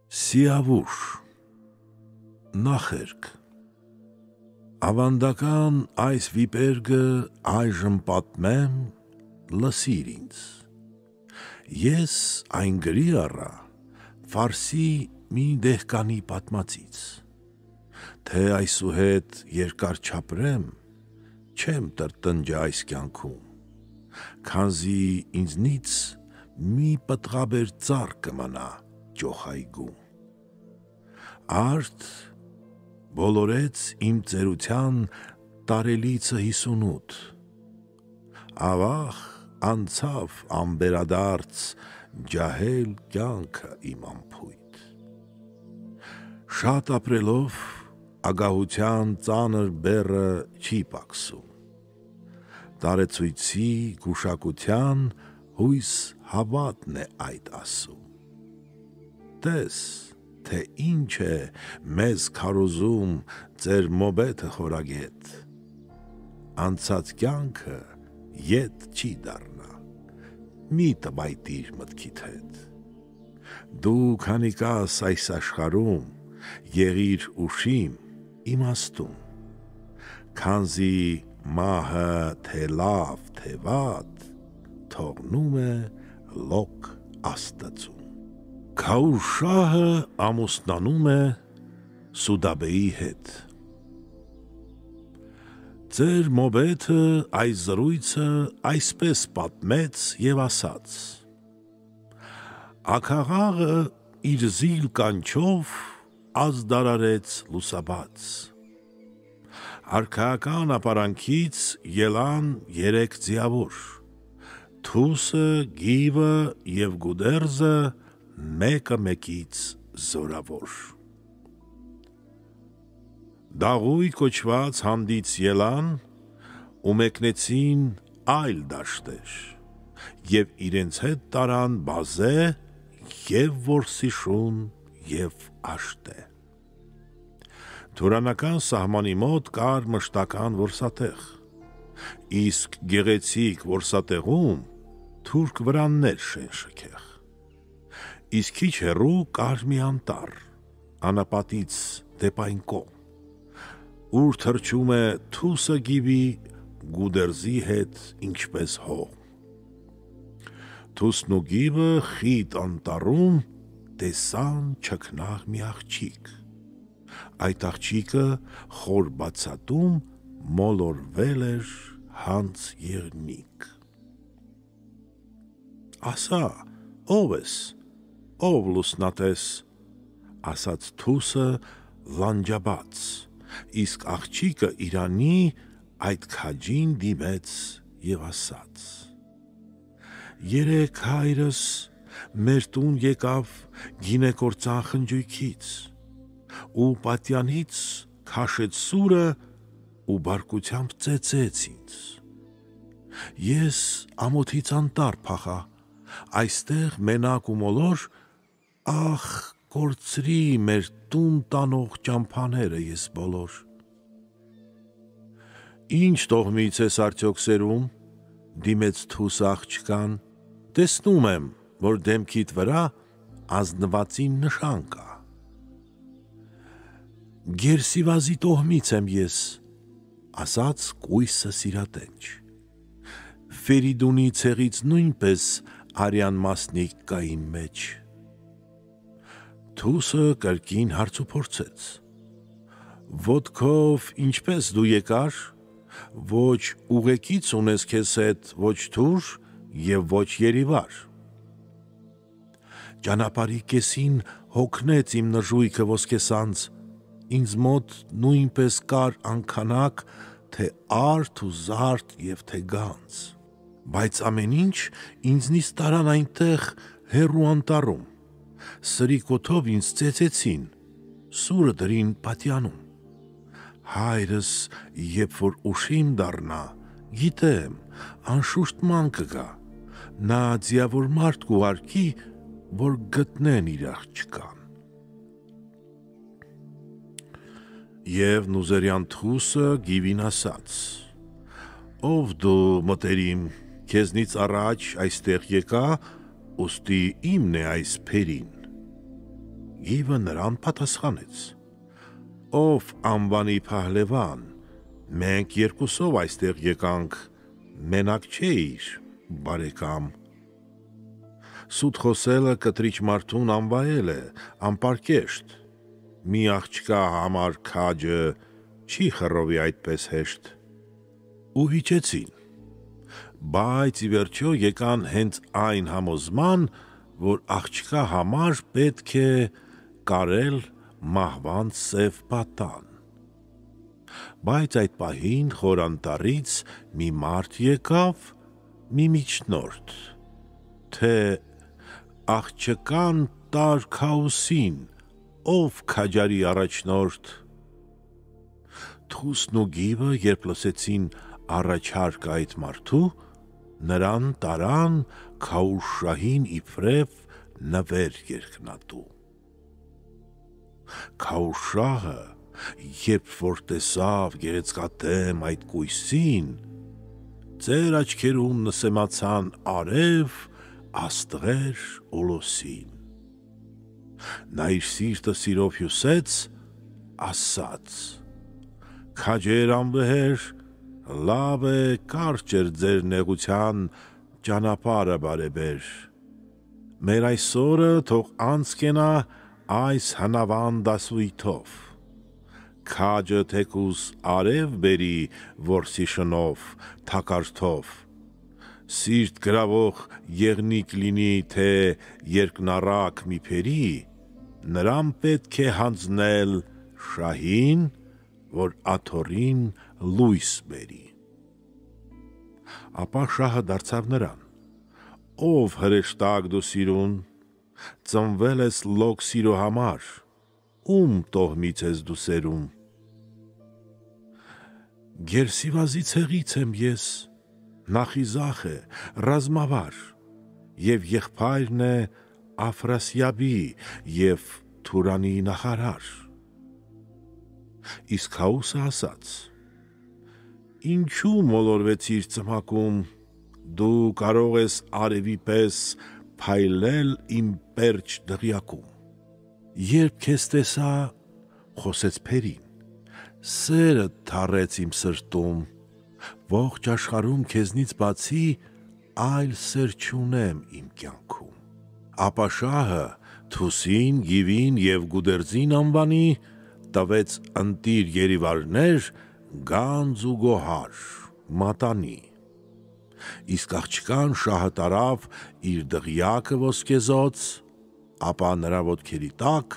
Սիավուր նախերգ Ավանդական այս վիպերգը այժմ պատմեմ, լսիր ինձ։ Ես այն գրի առա Ֆարսի մի դեհկանի պատմածից, թե այսուհետ երկար չապրեմ, չեմ տրտնջա այս կյանքում, քանզի ինձնից մի պտղաբեր ծառ կմնա ճոխայգում։ Արդ բոլորեց իմ ծերության տարելիցը 58, ավաղ անցավ անբերադարձ ջահել կյանքը իմ անփույթ։ Շատ ապրելով ագահության ծանր բեռը չի պակսում, տարեցույցի գուշակության հույս հավատն է այդ ասում։ Տես, թե ինչ է մեզ քարոզում ծեր մոբեթը խորագետ, անցած կյանքը ետ չի դառնա, մի տվայտիր մտքիդ հետ։ Դու քանի կաս այս աշխարհում, եղիր ուշիմ, իմաստուն, քանզի մահը թե լավ, թե վատ, թողնում է լոկ աստծուն։ Քաուր շահը ամուսնանում է Սուդաբեի հետ։ Ձեր մոբեթը այս զրույցը այսպես պատմեց և ասաց. Աքաղաղը իր զիլ կանչով ազդարարեց լուսաբաց։ Արքայական ապարանքից ելան 3 ձիավոր, թուսը, գիվը և գուդերձը մեկը մեկից զորավոր։ Դաղույթ կոչված հանդից ելան ու մեկնեցին այլ դաշտեր և իրենց հետ տարան բազե և որսիշուն և աշտե։ Թուրանական սահմանի մոտ կար մշտական որսատեղ, իսկ գեղեցիկ որսատեղում թուրք վրաններ շենշքեղ, իսկ քիչ հեռու կար մի անտառ, անապատից դեպ այն կողմ, ուր թռչում է թուսը գիվի գուդերձի հետ ինչպես հող։ Թուսն ու գիվը խիտ անտառում տեսան չքնաղ մի աղջիկ, այդ աղջիկը խոր բացատում մոլորվել էր հանց եղնիկ։ Ասա, ով ես, ով լուսնատես, ասաց թուսը լանջաբաց, իսկ աղջիկը իրանի այդ քաջին դիմեց և ասաց. Երեկ հայրս մեր տուն եկավ գինեկործան խնջույքից ու պատյանից քաշեց սուրը ու բարկությամբ ծեծեց ինձ։ Ես ամոթից անտառ փախա, այստեղ մենակ ու մոլոր, ախ, կորցրի մեր տուն տանող ճամփաները ես բոլոր։ Ինչ տոհմից ես արդյոք սերում, դիմեց թուսը աղջկան, տեսնում եմ, որ դեմքիդ վրա ազնվածի նշան կա։ Գերսիվազի տոհմից եմ ես, ասաց կույսը սիրատենչ, Ֆերիդունի ցեղից նույնպես արյան մասնիկ կա իմ մեջ։ Թուսը կրկին հարցուփորձեց. Ոտքով ինչպես դու եկար, ոչ ուղեկից ունես քեզ հետ, ոչ թուր և ոչ երիվար։ Ճանապարհի կեսին հոգնեց իմ նժույգը ոսկեսանձ, ինձ մոտ նույնպես կար անքանակ, թե արդ ու զարդ և թե գանձ, բայց ամեն ինչ ինձնից տարան այնտեղ հեռու անտառում, սրի կոթով ինձ ծեծեցին, սուրը դրին պատյանում։ Հայրս, երբ որ ուշիմ դառնա, գիտեմ, անշուշտ ման կգա, նա ձիավոր մարդ կուղարկի, որ գտնեն իր աղջկան։ Եվ նուզերյան թուսը գիվին ասաց. Ով դու մտերիմ, քեզնից առաջ այստեղ եկա, ուստի իմն է այս փերին։ Գիվը նրան պատասխանեց. «Ով անվանի Փահլևան, մենք երկուսով այստեղ եկանք, մենակ չէիր, բարեկամ»։ Սուտ խոսելը կտրիչ մարդուն անվայել է, անպարկեշտ, մի աղջկա համար քաջը չի խռովի այդպես հեշտ։ Ու վիճեցին, բայց ի վերջո եկան հենց այն համոզման, որ աղջկա համար պետք է կարել մահվան սև պատան։ Բայց այդ պահին խոր անտառից մի մարդ եկավ, մի միջնորդ, թե աղջկան տար Քաոսին, ով քաջարի առաջնորդ։ Թուսն ու գիվը, երբ լսեցին առաջարկը այդ մարդու, նրան տարան Քաուշահին իբրև նվեր երկնատու։ Քաուշահը, երբ որ տեսավ գեղեցկատեմ այդ կույսին, ծեր աչքերում նսեմացան արև, աստղեր Օլոսին։ Նա իր սիրտը սիրով հյուսեց, ասաց. «Քաջեր անվեհեր, լավ է կարճ էր ձեր նեղության ճանապարհը բարեբեր։ Մեր այսօրը թող անց կենա այս հնավան դասույթով, քաջը թեկուզ արև բերի որսի շնով, թակարդով, սիրտ գրավող եղնիկ լինի, թե երկնառակ մի փերի, նրան պետք է հանձնել շահին, որ աթոռին լույս բերի»։ Ապա շահը դարձավ նրան. «Ով հրեշտակ դու սիրուն, ծնվել ես լոկ սիրո համար, ում տոհմից ես դու սերում»։ «Գերսիվազի ցեղից եմ ես, Նախիզախ է, ռազմավար, և եղբայրն է Աֆրասիաբի և Թուրանի նախարար»։ Իսկ Քաուսը ասաց. «Ինչու մոլորվեցիր ծմակում, դու կարող ես արևի պես փայլել իմ պերճ դղյակում»։ Երբ քեզ տեսա, խոսեց փերին, սերդ թառեց իմ սրտում, ողջ աշխարհում քեզնից բացի այլ սեր չունեմ իմ կյանքում։ Ապա շահը Թուսին, գիվին և գուդերձին անվանի տվեց ընտիր երիվարներ, գանձ ու գոհար, մատանի։ Իսկ աղջկան շահը տարավ իր դղյակը ոսկեզոծ, ապա նրա ոտքերի տակ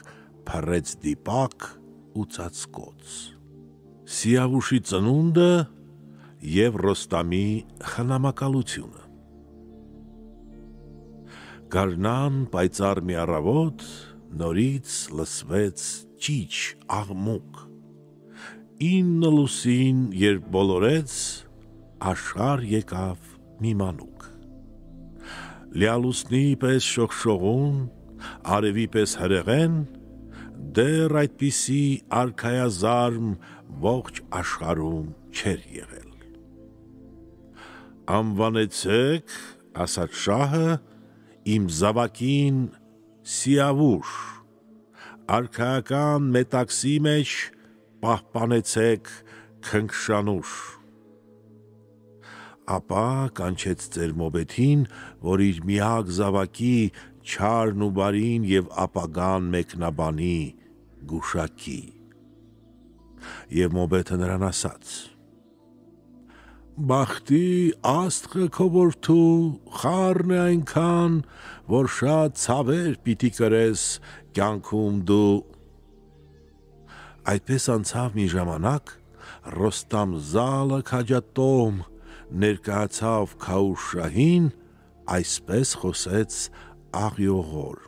փռեց դիպակ ու ծածկոց։ Սիավուշի ծնունդը և Ռոստամի խնամակալությունը։ Գարնան պայծառ մի առավոտ նորից լսվեց ճիչ աղմուկ։ 9 լուսին, երբ բոլորեց, աշխարհ եկավ մի մանուկ։ Լիալուսնի պես շողշողուն, արևի պես հրեղեն, դեռ այդպիսի արքայազարմ ողջ աշխարհում չէր եղել։ «Անվանեցեք, ասաց շահը, իմ զավակին Սիավուշ, արքայական մետաքսի մեջ պահպանեցեք Քնքշանուշ»։ Ապա կանչեց ծեր մոբեթին, որ իր միակ զավակի չարն ու բարին և ապագան մեկնաբանի, գուշակի։ Եվ մոբեթը նրան ասաց. «Բախտի աստղը քո որդու խառն է այնքան, որ շատ ցավեր պիտի կրես կյանքում դու»։ Այդպես անցավ մի ժամանակ, Ռոստամ զալը քաջատոհմ ներկայացավ Քաուշահին, այսպես խոսեց աղյողոր.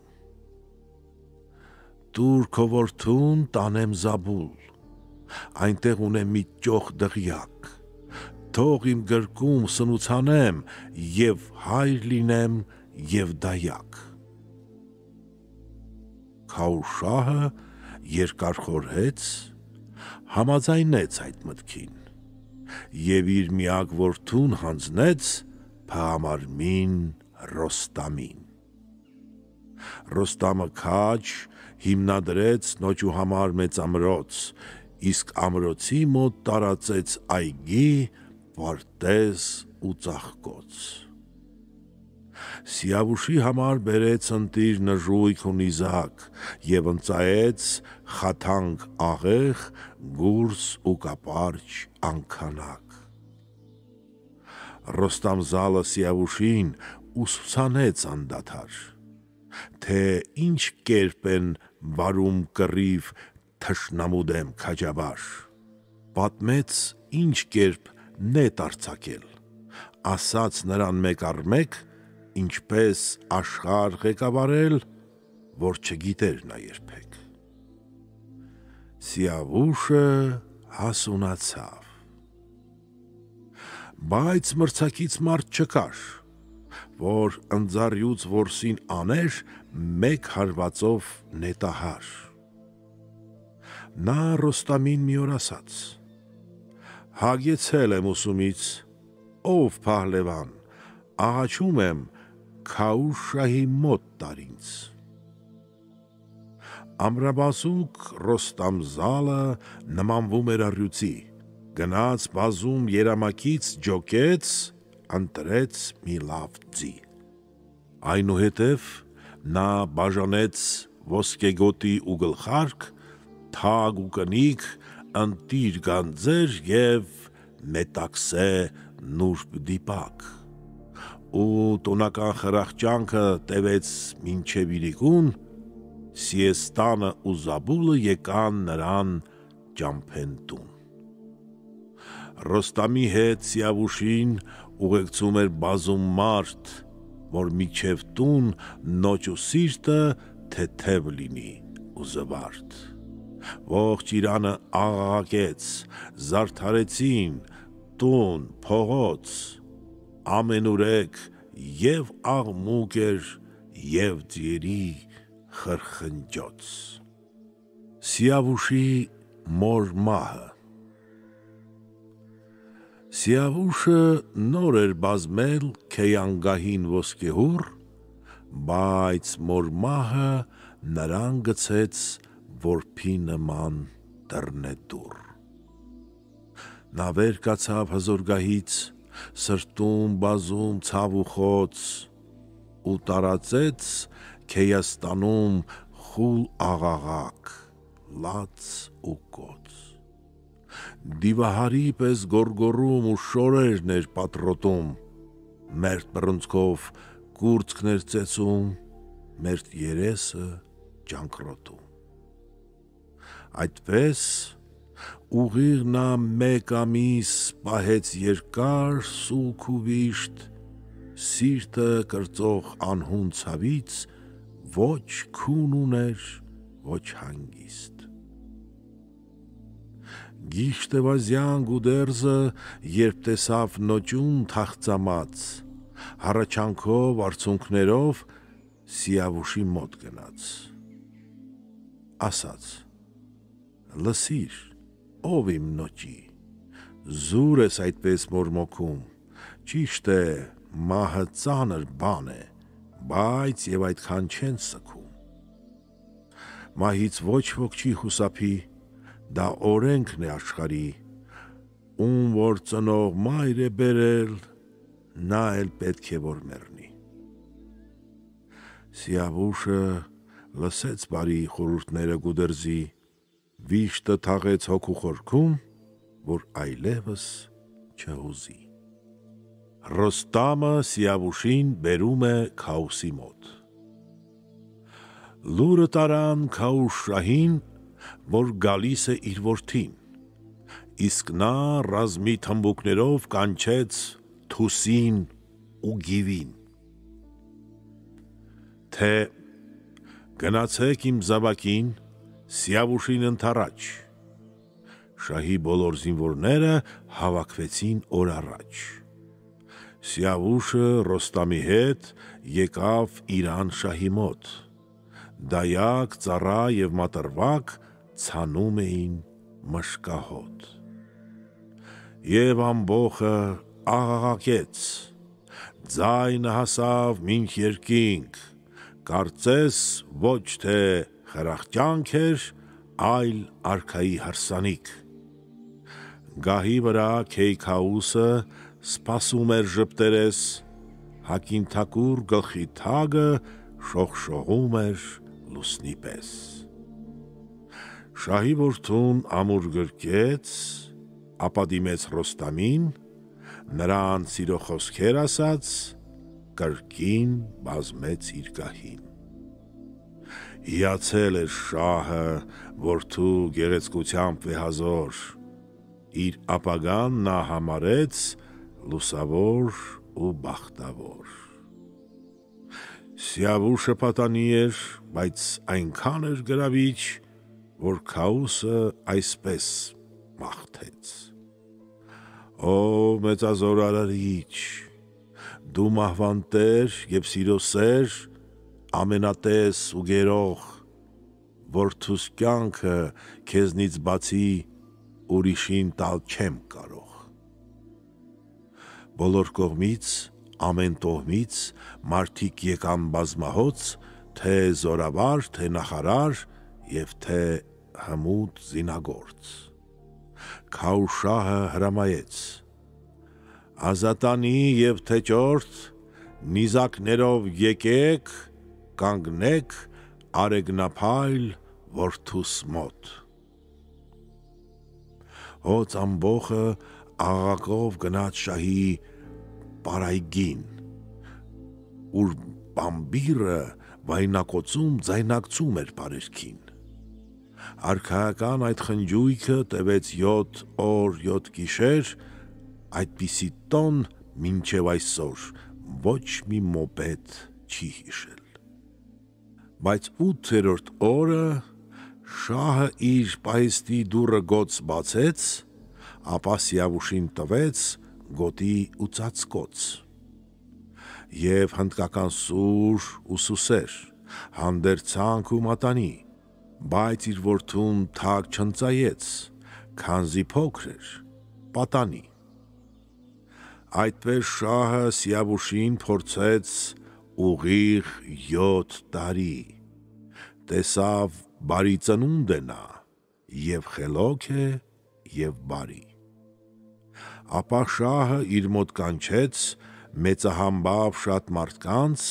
«Տուր քո որդուն տանեմ Զաբուլ, այնտեղ ունեմ մի ճոխ դղյակ, թող իմ գրկում սնուցանեմ և հայր լինեմ և դայակ»։ Քաուշահը երկար խորհեց, համաձայնեց այդ մտքին և իր միակ որդուն հանձնեց փղամարմին Ռոստամին։ Ռոստամը քաջ հիմնադրեց նոճու համար մեծամրոց, իսկ ամրոցի մոտ տարածեց այգի, պարտեզ ու ծաղկոց։ Սիավուշի համար բերեց ընտիր նժույգ ու նիզակ և ընծայեց խաթանք աղեղ, գուրս ու կապարճ անքանակ։ Ռոստամզալը Սիավուշին ուսուցանեց անդադար, թե ինչ կերպ են վարում կռիվ թշնամու դեմ քաջաբար, պատմեց ինչ կերպ նետ արձակել, ասաց նրան մեկ առ մեկ, ինչպես աշխարհ ղեկավարել, որ չգիտեր նա երբեք։ Սիավուշը հասունացավ, բայց մրցակից մարդ չկար, որ ընձառյուծ որսին աներ մեկ հարվածով նետահար։ Նա Ռոստամին մի օր ասաց. «Հագեցել եմ ուսումից, ով փահլևան, աղաչում եմ Քաուշ-շահի մոտ տար ինձ»։ Ամրաբազուկ Ռոստամզալը նմանվում էր առյուծի, գնաց բազում երամակից ջոկեց, ընտրեց մի լավ ձի։ Այնուհետև նա բաժանեց ոսկեգոտի ու գլխարկ, թագ ու կնիկ, ընտիր գանձեր և մետաքսե նուրբ դիպակ, ու տոնական խրախճանքը տևեց մինչև իրիկուն, Սիեստանը ու Զաբուլը եկան նրան ճամփեն տուն։ Ռոստամի հետ Սիավուշին ուղեկցում էր բազում մարդ, որ մինչև տուն նոճ ու սիրտը թեթև լինի ու զվարթ։ Ողջ Իրանը աղաղակեց, զարդարեցին տուն, փողոց, ամենուրեք և աղմուկ էր, և ձիերի խրխնջոց։ Սիավուշի մոր մահը։ Սիավուշը նոր էր բազմել Քեյանգահին ոսկեհուռ, բայց մոր մահը նրան գցեց որբի նման դռնեդուռ։ Նա վեր կացավ հզորգահից, սրտում բազում ցավ ու խոց, ու տարածեց Քեյաստանում խուլ աղաղակ, լաց ու կոց։ Դիվահարի պես գոռգոռում ու շորերն էր պատռոտում, մերթ բռունցքով կուրծքն էր ծեծում, մերթ երեսը ճանկռոտում։ Այդպես ուղիղ նա մեկ ամիս պահեց երկար սուգ ու վիշտ, սիրտը կրծող անհուն ցավից ոչ քուն ուներ, ոչ հանգիստ։ Գիշտևազյան գուդերձը, երբ տեսավ նոճուն թախծամած, հառաչանքով, արցունքներով Սիավուշի մոտ գնաց, ասաց. «Լսիր, ով իմ նոճի, զուր ես այդպես մորմոքում, ճիշտ է, մահը ծանր բան է, բայց և այդքան չեն սգում։ Մահից ոչ ոք չի խուսափի, դա օրենքն է աշխարհի, ում որ ծնող մայր է բերել, նա էլ պետք է որ մեռնի»։ Սիավուշը լսեց բարի խորհուրդները գուդերձի, վիշտը թաղեց հոգու խորքում, որ այլևս չհուզի։ Ռոստամը Սիավուշին բերում է Քաուսի մոտ։ Լուրը տարան Քաուշ-շահին, որ գալիս է իր որդին, իսկ նա ռազմի թմբուկներով կանչեց Թուսին ու Գիվին, թե գնացեք իմ զավակին Սիավուշին ընդառաջ։ Շահի բոլոր զինվորները հավաքվեցին օր առաջ։ Սիավուշը Ռոստամի հետ եկավ Իրան շահի մոտ, դայակ, ծառա և մատռվակ ցանում էին մշկահոտ։ Եվ ամբոխը աղաղակեց, ձայնը հասավ մինչ երկինք, կարծես ոչ թե խրախճանք էր այլ արքայի հարսանիք։ Գահի վրա Քեյքաուսը սպասում էր ժպտերես, հակին թակուր գլխի թագը շողշողում էր լուսնի պես։ Շահի որդուն ամուր գրկեց, ապա դիմեց Ռոստամին, նրան սիրո խոսքեր ասաց, կրկին բազմեց իր գահին։ Հիացել էր շահը որդու գեղեցկությամբ վեհազոր, իր ապագան նա համարեց լուսավոր ու բախտավոր։ Սիավուշը պատանի էր, բայց այնքան էր գրավիչ, որ Քաուսը այսպես մաղթեց. Ո մեծազոր արարիչ, դու մահվան տեր և սիրո սեր, ամենատես ու գերող, որդուս կյանքը քեզնից բացի ուրիշին տալ չեմ կարող։ Բոլոր կողմից, ամեն տոհմից մարդիկ եկան բազմահոց, թե զորավար, թե նախարար և թե հմուտ զինագործ։ Քաուշահը հրամայեց. ազատանի և թեճորդ, նիզակներով եկեք, կանգնեք արեգնափայլ որդուս մոտ։ Հոծ ամբոխը աղաղակով գնաց շահի պարայգին, ուր բամբիրը վայնակոցում ձայնակցում էր բարերքին։ Արքայական այդ խնջույքը տևեց 7 օր 7 գիշեր, այդպիսի տոն մինչև այսօր ոչ մի մոպետ չի հիշել։ Բայց 8-րդ օրը շահը իր պահեստի դուռը գոց բացեց, ապա Սիավուշին տվեց գոտի ու ծածկոց։ Եվ հնդկական սուր ու սուսեր, հանդերձանք ու մատանի, բայց իր որդուն թаг չընծայեց, քանզի փոքր էր, պատանի։ Այդպես շահը Սիավուշին փորձեց ուղիղ 7 տարի, տեսավ բարի ծնունդ է նա, և խելոք է, և բարի։ Ապա շահը իր մոտ կանչեց մեծահամբավ շատ մարդկանց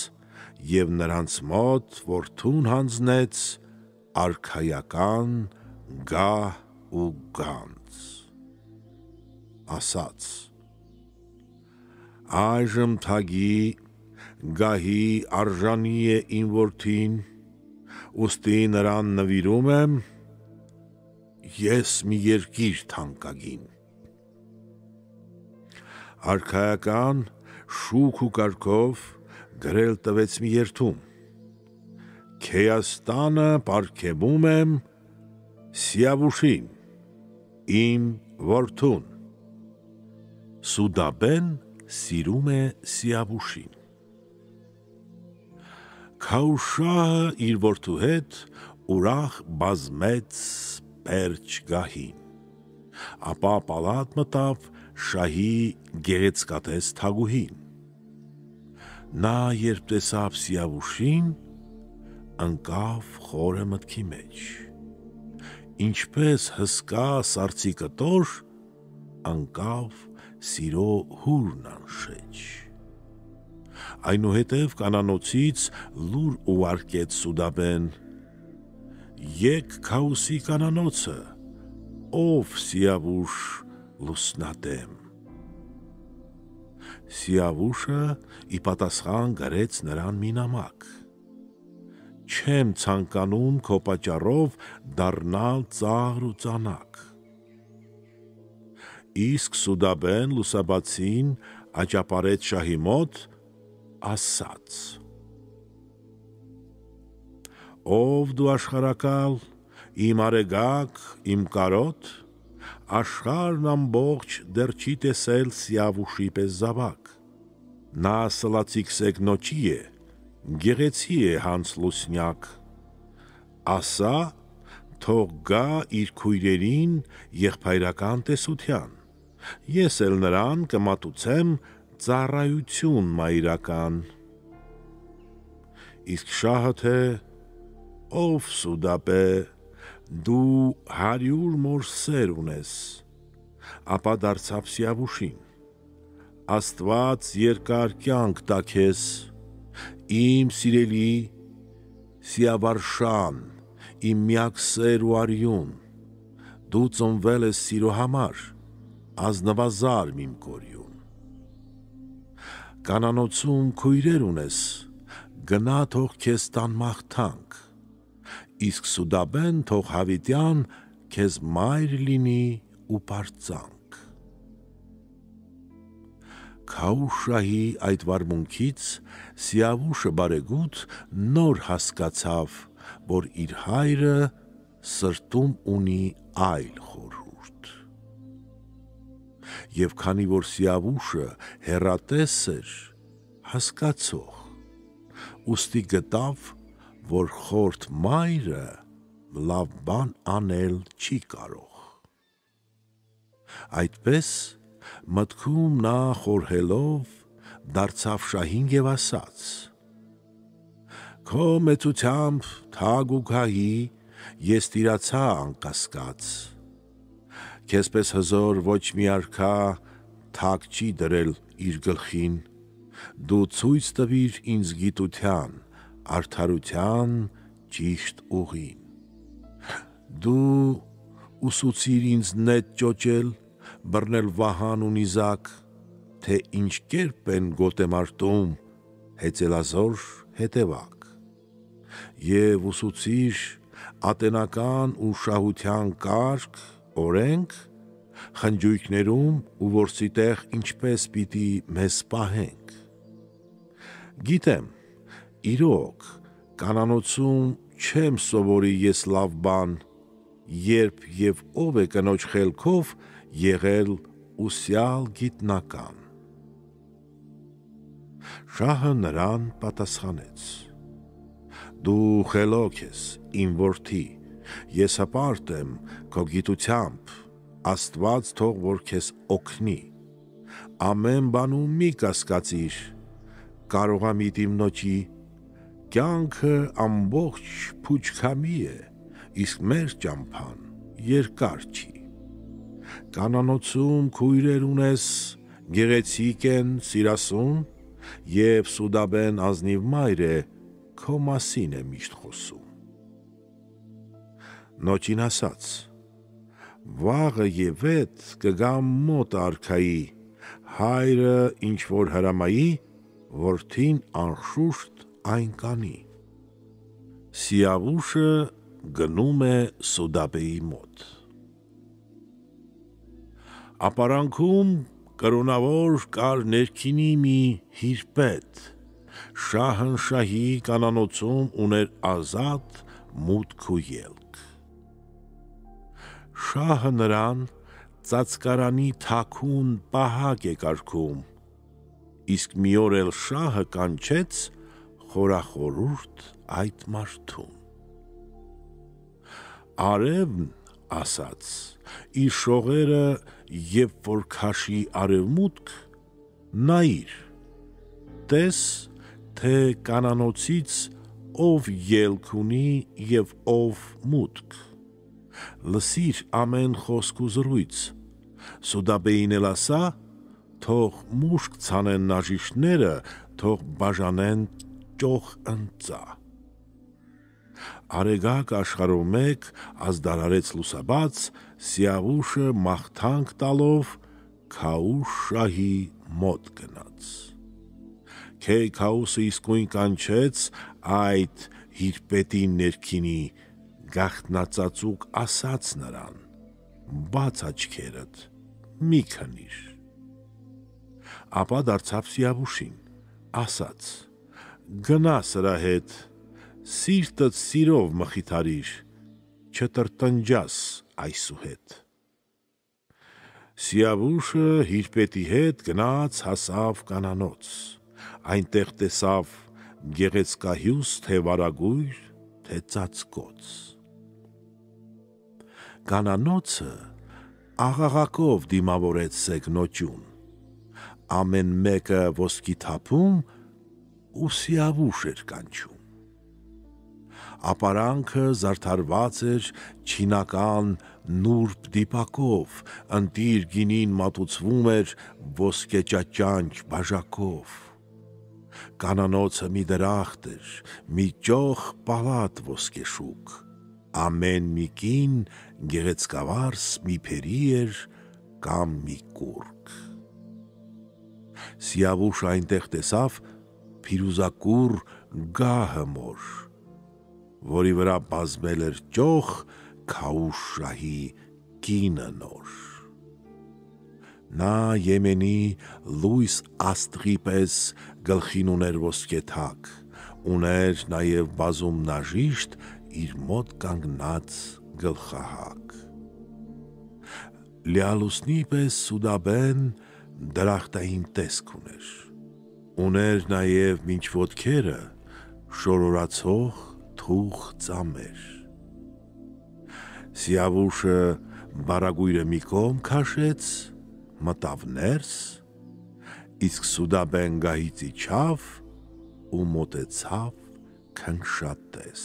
և նրանց մոտ որդուն հանձնեց արքայական գահ ու գանձ, ասաց. այժմ թագի, գահի արժանի է իմ որդին, ուստի նրան նվիրում եմ ես մի երկիր թանկագին։ Արքայական շուք ու կարգով գրել տվեց մի երդում. Քեյաստանը պարգևում եմ Սիավուշին, իմ որդուն։ Սուդաբեն սիրում է Սիավուշին։ Քաուշահը իր որդու հետ ուրախ բազմեց պերճ գահին, ապա պալատ մտավ շահի գեղեցկատես թագուհին։ Նա երբ տեսավ Սիավուշին, ընկավ խորը մտքի մեջ, ինչպես հսկա սառցի կտոր, ընկավ սիրո հուրն անշեջ։ Այնուհետև կանանոցից լուր ուղարկեց Սուդաբեն. եկ Քաուսի կանանոցը, ով Սիավուշ լուսնադեմ։ Սիավուշը ի պատասխան գրեց նրան մի նամակ. չեմ ցանկանում քո պատճառով դառնալ ծաղր ու ծանակ։ Իսկ Սուդաբեն լուսաբացին աճապարեց շահի մոտ, ասաց. ով դու աշխարհակալ, իմ արեգակ, իմ կարոտ, աշխարհն ամբողջ դեռ չի տեսել Սիավուշի պես զավակ։ Նա սլացիկ սեկնոջի է, գեղեցի է հանց լուսնյակ, ասա, թող գա իր քույրերին եղբայրական տեսության, ես էլ նրան կմատուցեմ ծառայություն մայրական։ Իսկ շահը թե ով Սուդապե, դու 100 մոր սեր ունես, ապա դարձավ Սիավուշին. Աստված երկար կյանք տա քեզ, իմ սիրելի Սիավարշան, իմ միակ սեր ու արյուն, դու ծնվել ես սիրո համար, ազնվազար իմ կորյուն։ Կանանոցում քույրեր ունես, գնա թող քեզ տան մաղթանք, իսկ Սուդաբեն թող հավիտյան քեզ մայր լինի ու պարծանք։ Քաուշահի այդ վարմունքից Սիավուշը բարեգութ նոր հասկացավ, որ իր հայրը սրտում ունի այլ խորհուրդ։ Եվ քանի որ Սիավուշը հեռատես էր, հասկացող, ուստի գտավ, որ խորթ մայրը լավ բան անել չի կարող։ Այդպես մտքում նա խորհելով դարձավ շահին և ասաց. Քո մեծությամբ թագ ու գահի ես տիրացա անկասկած, քեզպես հզոր ոչ մի արքա թագ չի դրել իր գլխին, դու ցույց տվիր ինձ գիտության, արդարության ճիշտ ուղին։ Դու ուսուցիր ինձ նետ ճոճել, բռնել վահան ու նիզակ, թե ինչ կերպ են գոտեմարտում հեծելազոր հետևակ, և ուսուցիր ատենական ու շահության կարգ, օրենք, խնջույքներում ու որսի տեղ ինչպես պիտի մեզ պահենք։ Գիտեմ, իրոք, կանանոցում չեմ սովորի ես լավ բան, երբ և ով է կնոջ խելքով եղել ուսյալ գիտնական։ Շահը նրան պատասխանեց. Դու խելոք ես, իմ որդի, ես հպարտ եմ քո գիտությամբ, Աստված թող որ քեզ օգնի, ամեն բանում մի կասկածիր, կարողամիտ իմ նոճի, կյանքը ամբողջ փուչքամի է, իսկ մեր ճամփան երկար չի։ Կանանոցում քույրեր ունես, գեղեցիկ են, սիրասուն, և Սուդաբեն ազնիվ մայր է, քո մասին է միշտ խոսում։ Նոճին ասաց. վաղը և ետ կգամ մոտ արքայի, հայրը ինչ որ հրամայի, որդին անշուշտ այն կանի։ Սիավուշը գնում է Սուդաբեի մոտ։ Ապարանքում կրոնավոր կար ներքինի մի հիրպետ, շահնշահի կանանոցում ուներ ազատ մուտք ու ելք։ Շահը նրան ծածկարանի թաքուն պահակ է կարգում, իսկ մի օր էլ շահը կանչեց խորախորհուրդ այդ մարդուն։ Արևն ասաց, իր շողերը երբ որ քաշի արևմուտք, նայիր, տես, թե կանանոցից ով ելք ունի և ով մուտք, լսիր ամեն խոսք ու զրույց, Սուդաբեին էլ ասա, թող մուշկ ցանեն նաժիշտները, թող բաժանեն ճոխ ընծա։ Արեգակ աշխարհով մեկ ազդարարեց լուսաբաց, Սիավուշը մաղթանք տալով Քաուշ շահի մոտ գնաց։ Քեյքաուսը իսկույն կանչեց այդ հիրպետի ներքինի, գաղտնածածուկ ասաց նրան. բաց աչքերդ, մի քնիր։ Ապա դարձավ Սիավուշին, ասաց. գնա սրա հետ, սիրտդ սիրով մխիթարիր, չտրտնջաս այսուհետ։ Սիավուշը հիրպետի հետ գնաց հասավ կանանոց, այնտեղ տեսավ գեղեցկահյուս թե վարագույր, թե ծածկոց։ Կանանոցը աղաղակով դիմավորեց սեկնոջուն, ամեն մեկը ոսկի թափում ու Սիավուշ էր կանչում։ ապարանքը զարդարված էր չինական նուրբ դիպակով, ընտիր գինին մատուցվում էր ոսկեճաճանճ բաժակով։ Կանանոցը մի դրախտ էր, մի ճոխ պալատ ոսկեշուք, ամեն մի կին գեղեցկավարս մի փերի էր կամ մի կուրկ։ Սիավուշը այնտեղ տեսավ փիրուզակուռ գահը մոր, որի վրա բազմել էր ճոխ Քաուշ շահի կինը նոր։ Նա Եմենի լույս աստղի պես գլխին ուներ ոսկեթակ, ուներ նաև բազում նաժիշտ իր մոտ կանգնած գլխահակ։ Լիալուսնի պես Սուդաբեն դրախտային տեսք ուներ, ուներ նաև մինչ ոտքերը շորորացող թուղ ծամեր։ Սիավուշը բարագույրը մի կողմ քաշեց, մտավ ներս, իսկ Սուդաբեն գահից իջավ ու մոտեցավ քնքշատես։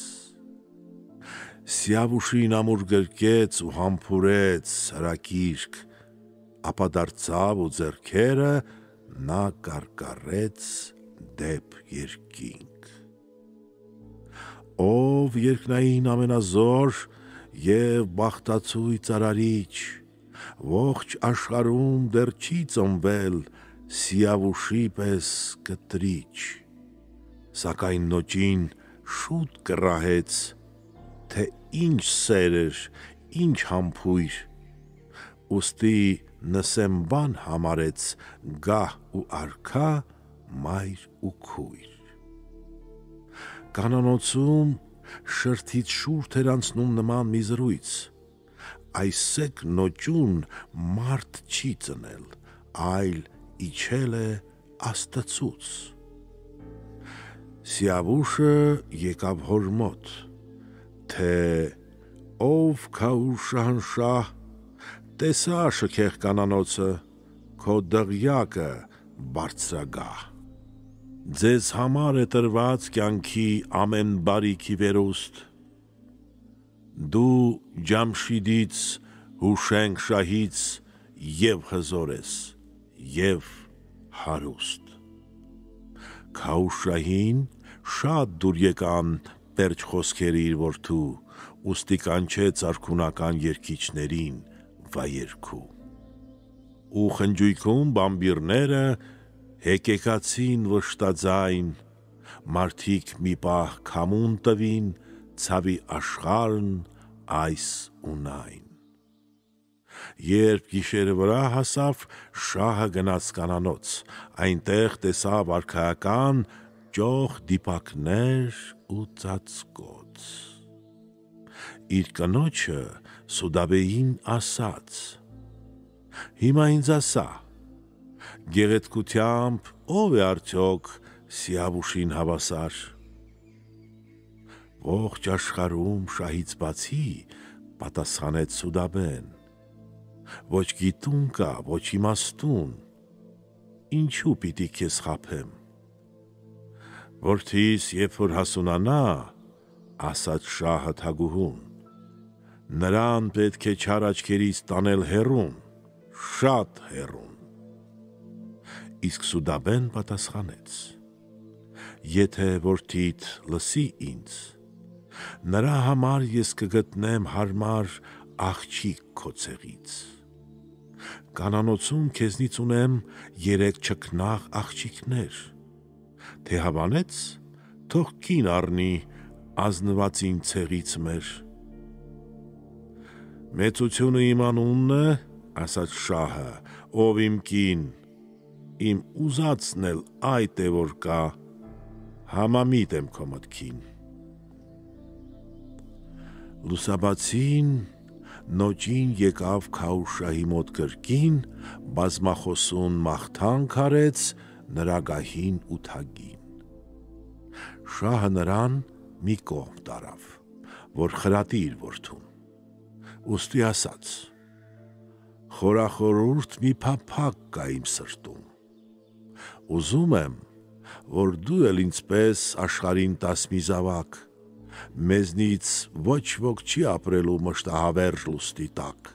Սիավուշին ամուր գրկեց ու համբուրեց հրակիրք, ապա դարձավ ու ձեռքերը նա կարկառեց դեպ երկինք։ Ով երկնային ամենազոր և բախտացույց արարիչ, ողջ աշխարհում դեռ չի ծնվել Սիավուշի պես կտրիչ, սակայն նոճին շուտ կռահեց, թե ինչ սեր էր, ինչ համբույր, ուստի նսեմբան համարեց գահ ու արքա, մայր ու քույր։ Կանանոցում շրթից շուրթ էր անցնում նման մի զրույց. այսեք նոճուն մարդ չի ծնել, այլ իջել է Աստծուց։ Սիավուշը եկավ հոր մոտ, թե ով Քաուշ շահնշահ, տեսա շքեղ կանանոցը, քո դղյակը բարձրագահ։ Ձեզ համար է տրված կյանքի ամեն բարիքի վերուստ, դու Ջամշիդից Հուշենք շահից և հզոր ես, և հարուստ։ Քաուշ շահին շատ դուր եկան պերճ խոսքերը իր որդու, ուստի կանչեց արքունական երգիչներին վայերքու։ Ու խնջույքում բամբիռները հեկեկացին վշտաձայն, մարդիկ մի պահ քամուն տվին ցավի աշխարհն այս ու նայն։ Երբ գիշերը վրա հասավ, շահը գնաց կանանոց, այնտեղ տեսավ արքայական ճոխ դիպակներ ու ծածկոց։ Իր կնոջը Սուդաբեին ասաց. հիմա ինձ ասա, գեղեցկությամբ ով է արդյոք Սիավուշին հավասար։ Ողջ աշխարհում շահից բացի, պատասխանեց Սուդաբեն, ոչ գիտուն կա, ոչ իմաստուն, ինչու պիտի քեզ խաբեմ։ Որդիս, երբ որ հասունանա, ասաց շահը թագուհուն, նրան պետք է չար աչքերից տանել հեռուն, շատ հեռուն։ Իսկ Սուդաբեն պատասխանեց. եթե որդիդ լսի ինձ, նրա համար ես կգտնեմ հարմար աղջիկ քո ցեղից։ Կանանոցում քեզնից ունեմ 3 չքնաղ աղջիկներ, թե հավանեց, թող կին առնի ազնվածին ցեղից մեր։ Մեծությունը իմ անունն է, ասաց շահը, ով իմ կին, իմ ուզածն էլ այդ է, որ կա, համամիտ եմ քո մտքին։ Լուսաբացին նոճին եկավ Քաուշ շահի մոտ կրկին, բազմախոսուն մաղթանք արեց նրա գահին ու թագին։ Շահը նրան մի կողմ տարավ, որ խրատի իր որդուն, ուստի ասաց. խորախորուրդ մի փափակ կա իմ սրտում, ուզում եմ, որ դու էլ ինձպես աշխարհին տաս մի զավակ, մեզնից ոչ ոք չի ապրելու մշտահավերժ լուսնի տակ։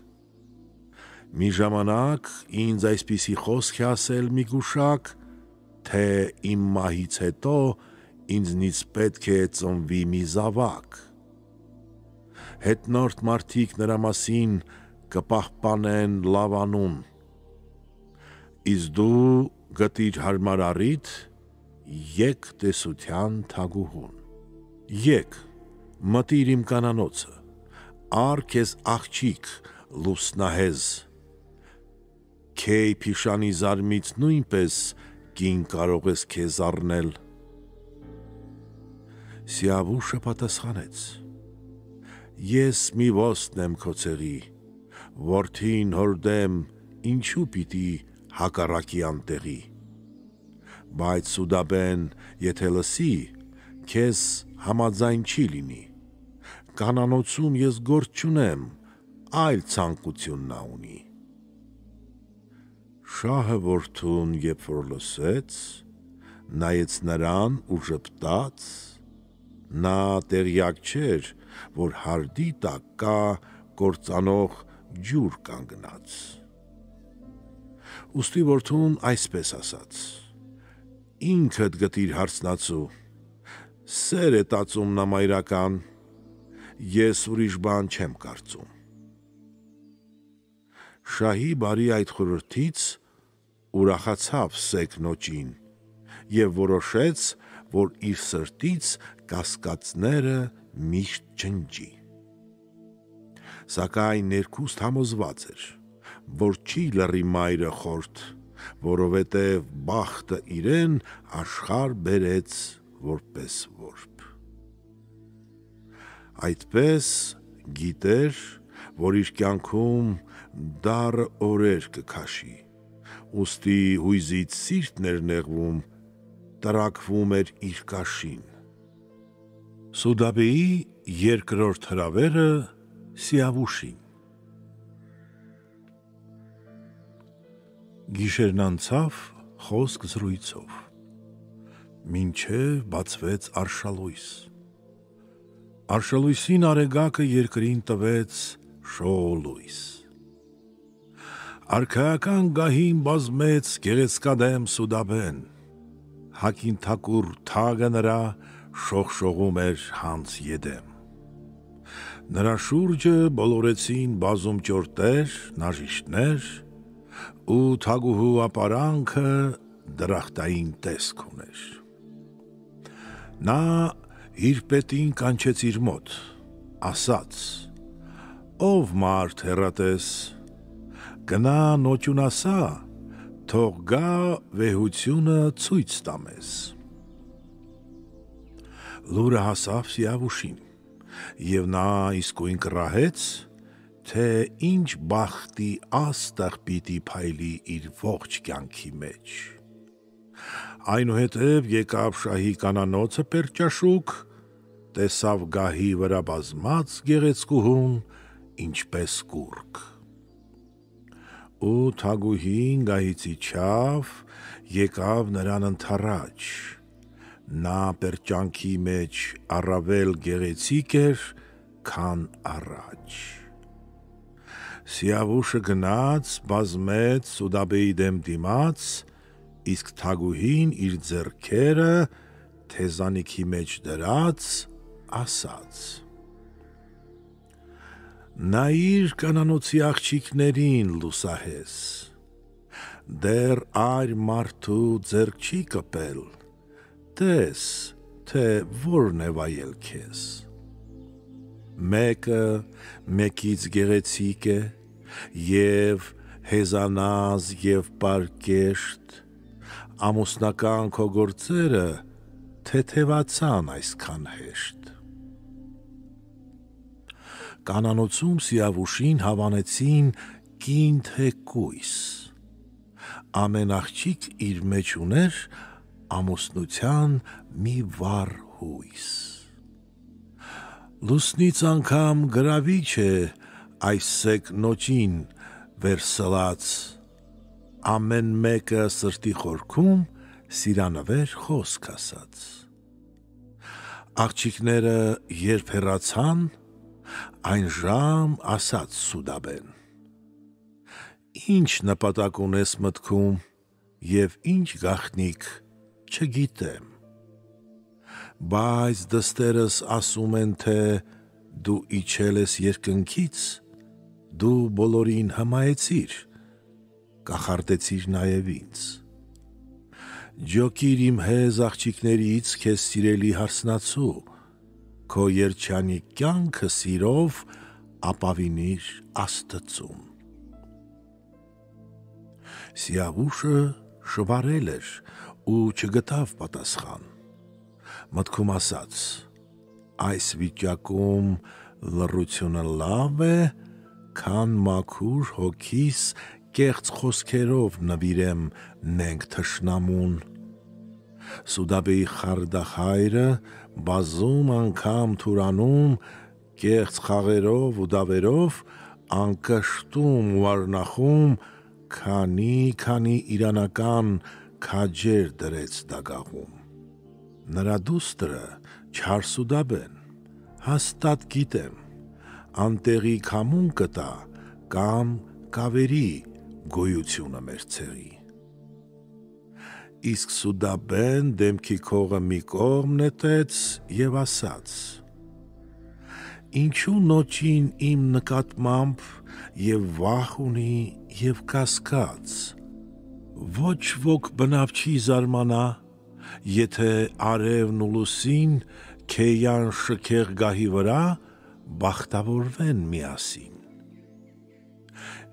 Մի ժամանակ ինձ այսպիսի խոսք է ասել մի գուշակ, թե իմ մահից հետո ինձնից պետք է ծնվի մի զավակ։ Հետնորդ մարդիկ նրա մասին կպահպանեն լավանուն։ Իսկ դու գտիր հարմար առիթ, եկ տեսության թագուհուն։ Եկ, մտիր իմ կանանոցը, առ քեզ աղջիկ լուսնահեզ, քեյ փիշանի զարմից նույնպես կին կարող ես քեզ առնել։ Սիավուշը պատասխանեց. Ես մի ոսն եմ քո ցեղի, որդին հոր դեմ ինչու պիտի հակառակի անտեղի, բայց Սուդաբեն, եթե լսի, քեզ համաձայն չի լինի, կանանոցում ես գործ չունեմ, այլ ցանկություն նա ունի։ Շահը որդուն երբ որ լսեց, նայեց նրան ու ժպտաց, նա տեղյակ չէր, որ հարդի տակ կա կործանող ջուր կանգնած։ Ուստի որդուն այսպես ասաց. ինքդ գտիր հարցնացու, սեր է տածում նամայրական, ես ուրիշ բան չեմ կարծում։ Շահի բարի այդ խորհրդից ուրախացավ սեկ նոճին և որոշեց, որ իր սրտից կասկածները միշտ ջնջի։ Սակայն ներքուստ համոզված էր, որ չի լռի մայրը խորտ, որովհետև բախտը իրեն աշխարհ բերեց որպես որբ։ Այդպես գիտեր, որ իր կյանքում դառը օրեր կքաշի, ուստի հույզից սիրտն էր նեղվում, տրաքվում էր իր կաշին։ Սուդաբեի երկրորդ հրավերը Սիավուշին։ Գիշերն անցավ խոսք զրույցով, մինչև բացվեց արշալույս։ Արշալույսին արեգակը երկրին տվեց շողլույս։ Արքայական գահին բազմեց գեղեցկադեմ Սուդաբեն, հագին թակուր թագը նրա շողշողում էր հանց եդեմ։ Նրա շուրջը բոլորեցին բազում ճորտեր, նաժիշտներ, ու թագուհու ապարանքը դրախտային տեսք ուներ։ Նա իր պետին կանչեց իր մոտ, ասաց. ով մարդ հեռատես, գնա նոճուն ասա, թող գա վեհությունը ցույց տա մեզ։ Լուրը հասավ Սիավուշին, և նա իսկույն կռահեց, թե ինչ բախտի աստղ պիտի փայլի իր ողջ կյանքի մեջ։ Այնուհետև եկավ շահի կանանոցը պերճաշուկ, տեսավ գահի վրա բազմած գեղեցկուհուն, ինչպես կուռք։ Ու թագուհին գահից իջավ, եկավ նրան ընդառաջ, նա պերճանքի մեջ առավել գեղեցիկ էր, քան առաջ։ Սիավուշը գնաց, բազմեց Սուդաբեի դեմ դիմաց, իսկ թագուհին իր ձեռքերը թեզանիքի մեջ դրած, ասաց. նայիր կանանոցի աղջիկներին լուսահես, դեռ այր մարդու ձեռք չի կպել, տես, թե որն է վայել քեզ։ Մեկը մեկից գեղեցիկ է, և հեզանազ և պարկեշտ, ամուսնական քո գործերը թեթևացան այսքան հեշտ։ Կանանոցում Սիավուշին հավանեցին կին թեկույս, ամեն աղջիկ իր մեջ ուներ ամուսնության մի վառ հույս։ Լուսնից անգամ գրավիչ է այս սեկ նոճին վերսլած, ամեն մեկը սրտի խորքում սիրանվեր խոսք ասաց։ Աղջիկները երբ հեռացան, այն ժամ ասաց Սուդաբեն. Ինչ նպատակ ունես մտքում և ինչ գաղտնիք չգիտեմ, բայց դստերս ասում են, թե դու իջել ես երկնքից, դու բոլորին հմայեցիր, կախարդեցիր նաև ինձ։ Ջոկիր իմ հեզ աղջիկներից քեզ սիրելի հարսնացու, քո երջանիկ կյանքը սիրով ապավինիր Աստծուն։ Սիավուշը շվարել էր ու չգտավ պատասխան, մտքում ասաց. այս վիճակում լռությունը լավ է, քան մաքուր հոգիս կեղծ խոսքերով նվիրեմ նենգ թշնամուն։ Սուդաբեի խարդախայրը բազում անգամ թուրանում, կեղծ խաղերով ու դավերով, անկշտում ու արնախում, քանի իրանական քաջեր դրեց դագաղում։ Նրա դուստրը չար Սուդաբեն, հաստատ գիտեմ, անտեղի քամուն կտա կամ կավերի գոյությունը մեր ցեղի։ Իսկ Սուդաբեն դեմքի քողը մի կողմ նետեց և ասաց. ինչու նոճին իմ նկատմամբ և վախ ունի և կասկած, ոչ ոք բնավ չի զարմանա, եթե արևն ու լուսին քեյան շքեղ գահի վրա բախտավորվեն միասին։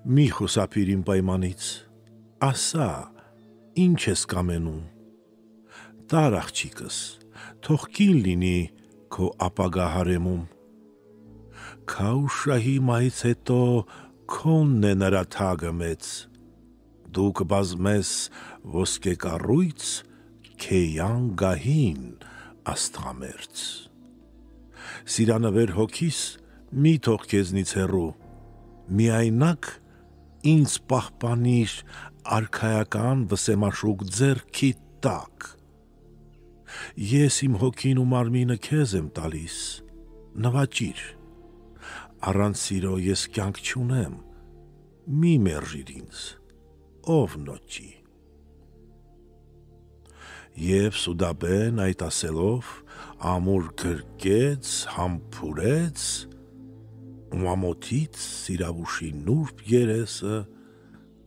Մի խուսափիր իմ պայմանից, ասա, ինչ ես կամենում, տար աղջիկս, թող կին լինի քո ապագա հարեմում։ Քաուշահի մահից հետո քոնն է նրա թագը մեծ, դու կբազմես ոսկե կառույց քեյան գահին աստղամերձ։ Սիրանվեր հոգիս մի թող քեզնից հեռու, միայնակ ինձ պահպանիր արքայական վսեմաշուկ ձեռքի տակ։ Ես իմ հոգին ու մարմինը քեզ եմ տալիս, նվաճիր, առանց սիրո ես կյանք չունեմ, մի մերժիր ինձ, ով նոճի։ Եվ Սուդաբեն այդ ասելով ամուր գրկեց, համբուրեց ու ամոթից Սիրավուշի նուրբ երեսը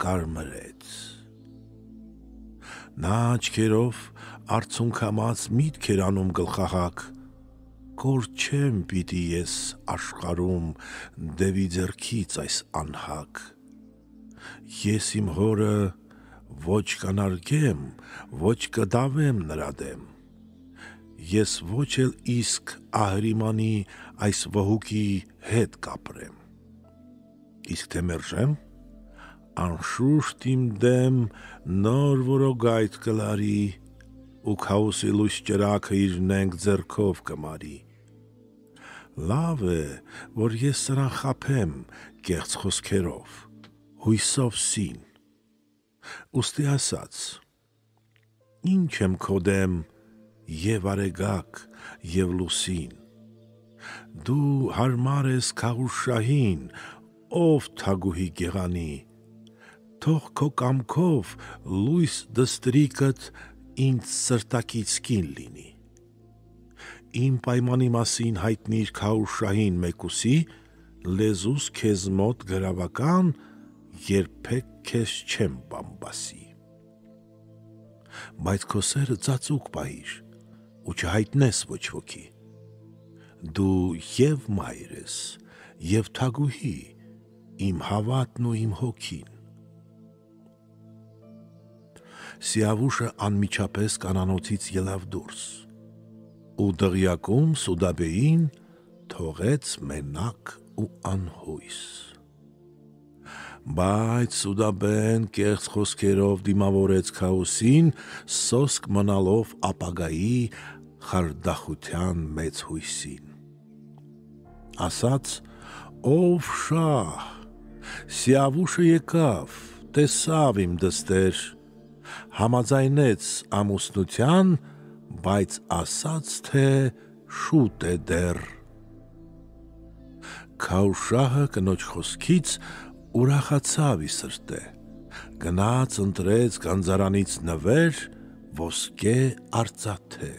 կարմրեց։ Նա աչքերով արցունքամած միտք էր անում գլխահակ, կորչեմ պիտի ես աշխարհում դևի ձեռքից այս անհակ։ Ես իմ հորը ոչ կանարգեմ, ոչ կդավեմ նրա դեմ, ես ոչ էլ իսկ Ահրիմանի այս վհուկի հետ կապրեմ։ Իսկ թե մերժեմ, անշուշտ իմ դեմ նոր որոգայթ կլարի ու քաոսի լույս ճրագը իր նենգ ձեռքով կմարի։ Լավ է, որ ես սրան խաբեմ կեղծ խոսքերով, հույսով սին, ուստի ասաց. ինչ եմ քո դեմ և արեգակ և լուսին, դու հարմար ես Քաղուշահին, ով թագուհի գեղանի, թող քո կամքով լույս դստրիկդ ինձ սրտակից կին լինի։ Իմ պայմանի մասին հայտնիր Քաուշահին մեկուսի, լեզուս քեզ մոտ գրավական, երբեք քեզ չեմ բամբասի։ Բայց քո սերը ծածուկ պահիր ու չհայտնես ոչ ոքի, դու և մայր ես, և թագուհի, իմ հավատն ու իմ հոգին։ Սիավուշը անմիջապես կանանոցից ելավ դուրս ու դղյակում Սուդաբեին թողեց մենակ ու անհույս։ Բայց Սուդաբեն կեղծ խոսքերով դիմավորեց Քաոսին, սոսկ մնալով ապագայի խարդախության մեծ հույսին։ Ասաց. ով շահ, Սիավուշը եկավ, տեսավ իմ դստեր, համաձայնեց ամուսնության, բայց ասաց, թե շուտ է դեռ։ Քաուշահը կնոջ խոսքից ուրախացավ ի սրտե, գնաց ընտրեց գանձարանից նվեր, ոսկե արծաթե։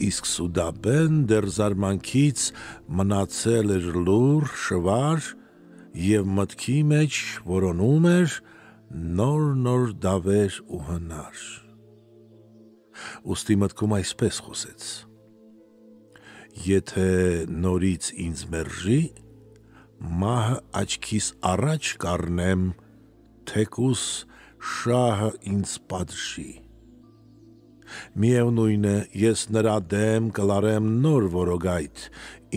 Իսկ Սուդաբեն դեռ զարմանքից մնացել էր լուռ, շվար և մտքի մեջ որոնում էր նոր դավեր ու հնար։ Ուստի մտքում այսպես խոսեց. եթե նորից ինձ մերժի, մահը աչքիս առաջ կառնեմ, թեկուս շահը ինձ պատժի։ Միևնույն է, ես նրա դեմ կլարեմ նոր որոգայթ,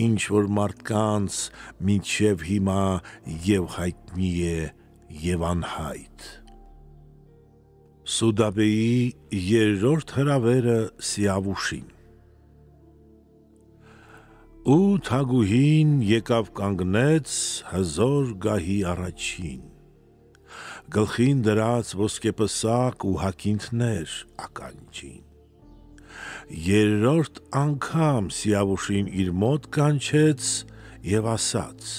ինչ որ մարդկանց մինչև հիմա և հայտնի է և անհայտ։ Սուդաբեի երրորդ հրավերը Սիավուշին։ Ու թագուհին եկավ կանգնեց հզոր գահի առաջին, գլխին դրած ոսկեպսակ ու հագինթներ ականջին։ Երրորդ անգամ Սիավուշին իր մոտ կանչեց և ասաց.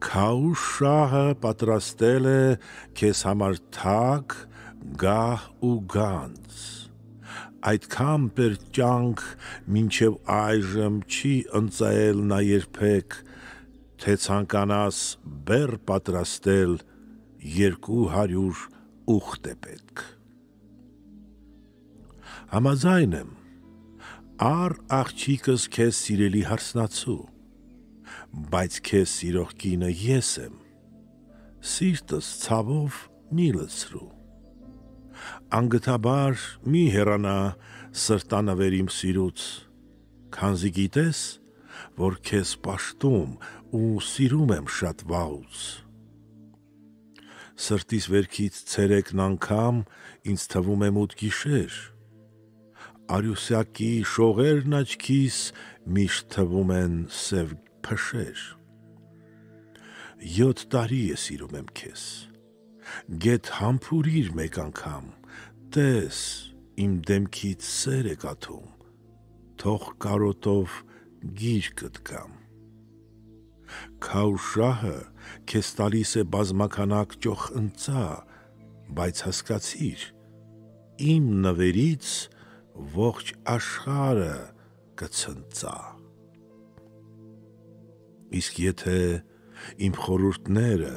Քաուշ շահը պատրաստել է քեզ համար թագ, գահ ու գանձ, այդքան պերճանք մինչև այժմ չի ընծայել նա երբեք, թե ցանկանաս բեռ պատրաստել 200 ուխտ է պետք։ Համաձայն եմ, առ աղջիկս քեզ սիրելի հարսնացու, բայց քեզ սիրող կինը ես եմ, սիրտս ցավով մի լցրու, անգթաբար մի հեռանա սրտանվեր իմ սիրուց, քանզի գիտես, որ քեզ պաշտում ու սիրում եմ շատ վաղուց։ Սրտիս վերքից ցերեկն անգամ ինձ թվում է մութ գիշեր, արյուսակի շողերն աչքիս միշտ թվում են սև փշեր։ 7 տարի է սիրում եմ քեզ, գեթ համբուրիր մեկ անգամ, տես իմ դեմքից սեր է կաթում, թող կարոտով գիրկդ կամ։ Քաուշահը քեզ տալիս է բազմականակ ճոխ ընծա, բայց հասկացիր, իմ նվերից ողջ աշխարհը կցնծա։ Իսկ եթե իմ խորհուրդները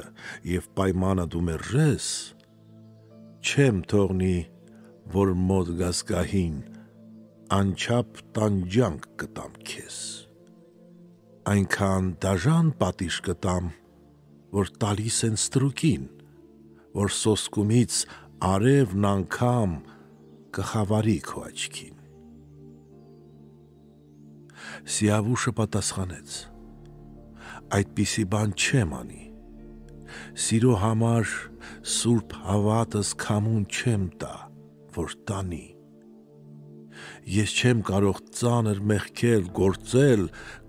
և պայմանը դու մերժես, չեմ թողնի, որ մոտ գաս գահին, անչափ տանջանք կտամ քեզ, այնքան դաժան պատիժ կտամ, որ տալիս են ստրուկին, որ սոսկումից արևն անգամ կխավարի քո աչքին։ Սիավուշը պատասխանեց. այդպիսի բան չեմ անի, սիրո համար սուրբ հավատս քամուն չեմ տա, որ տանի։ Ես չեմ կարող ծանր մեղքեր գործել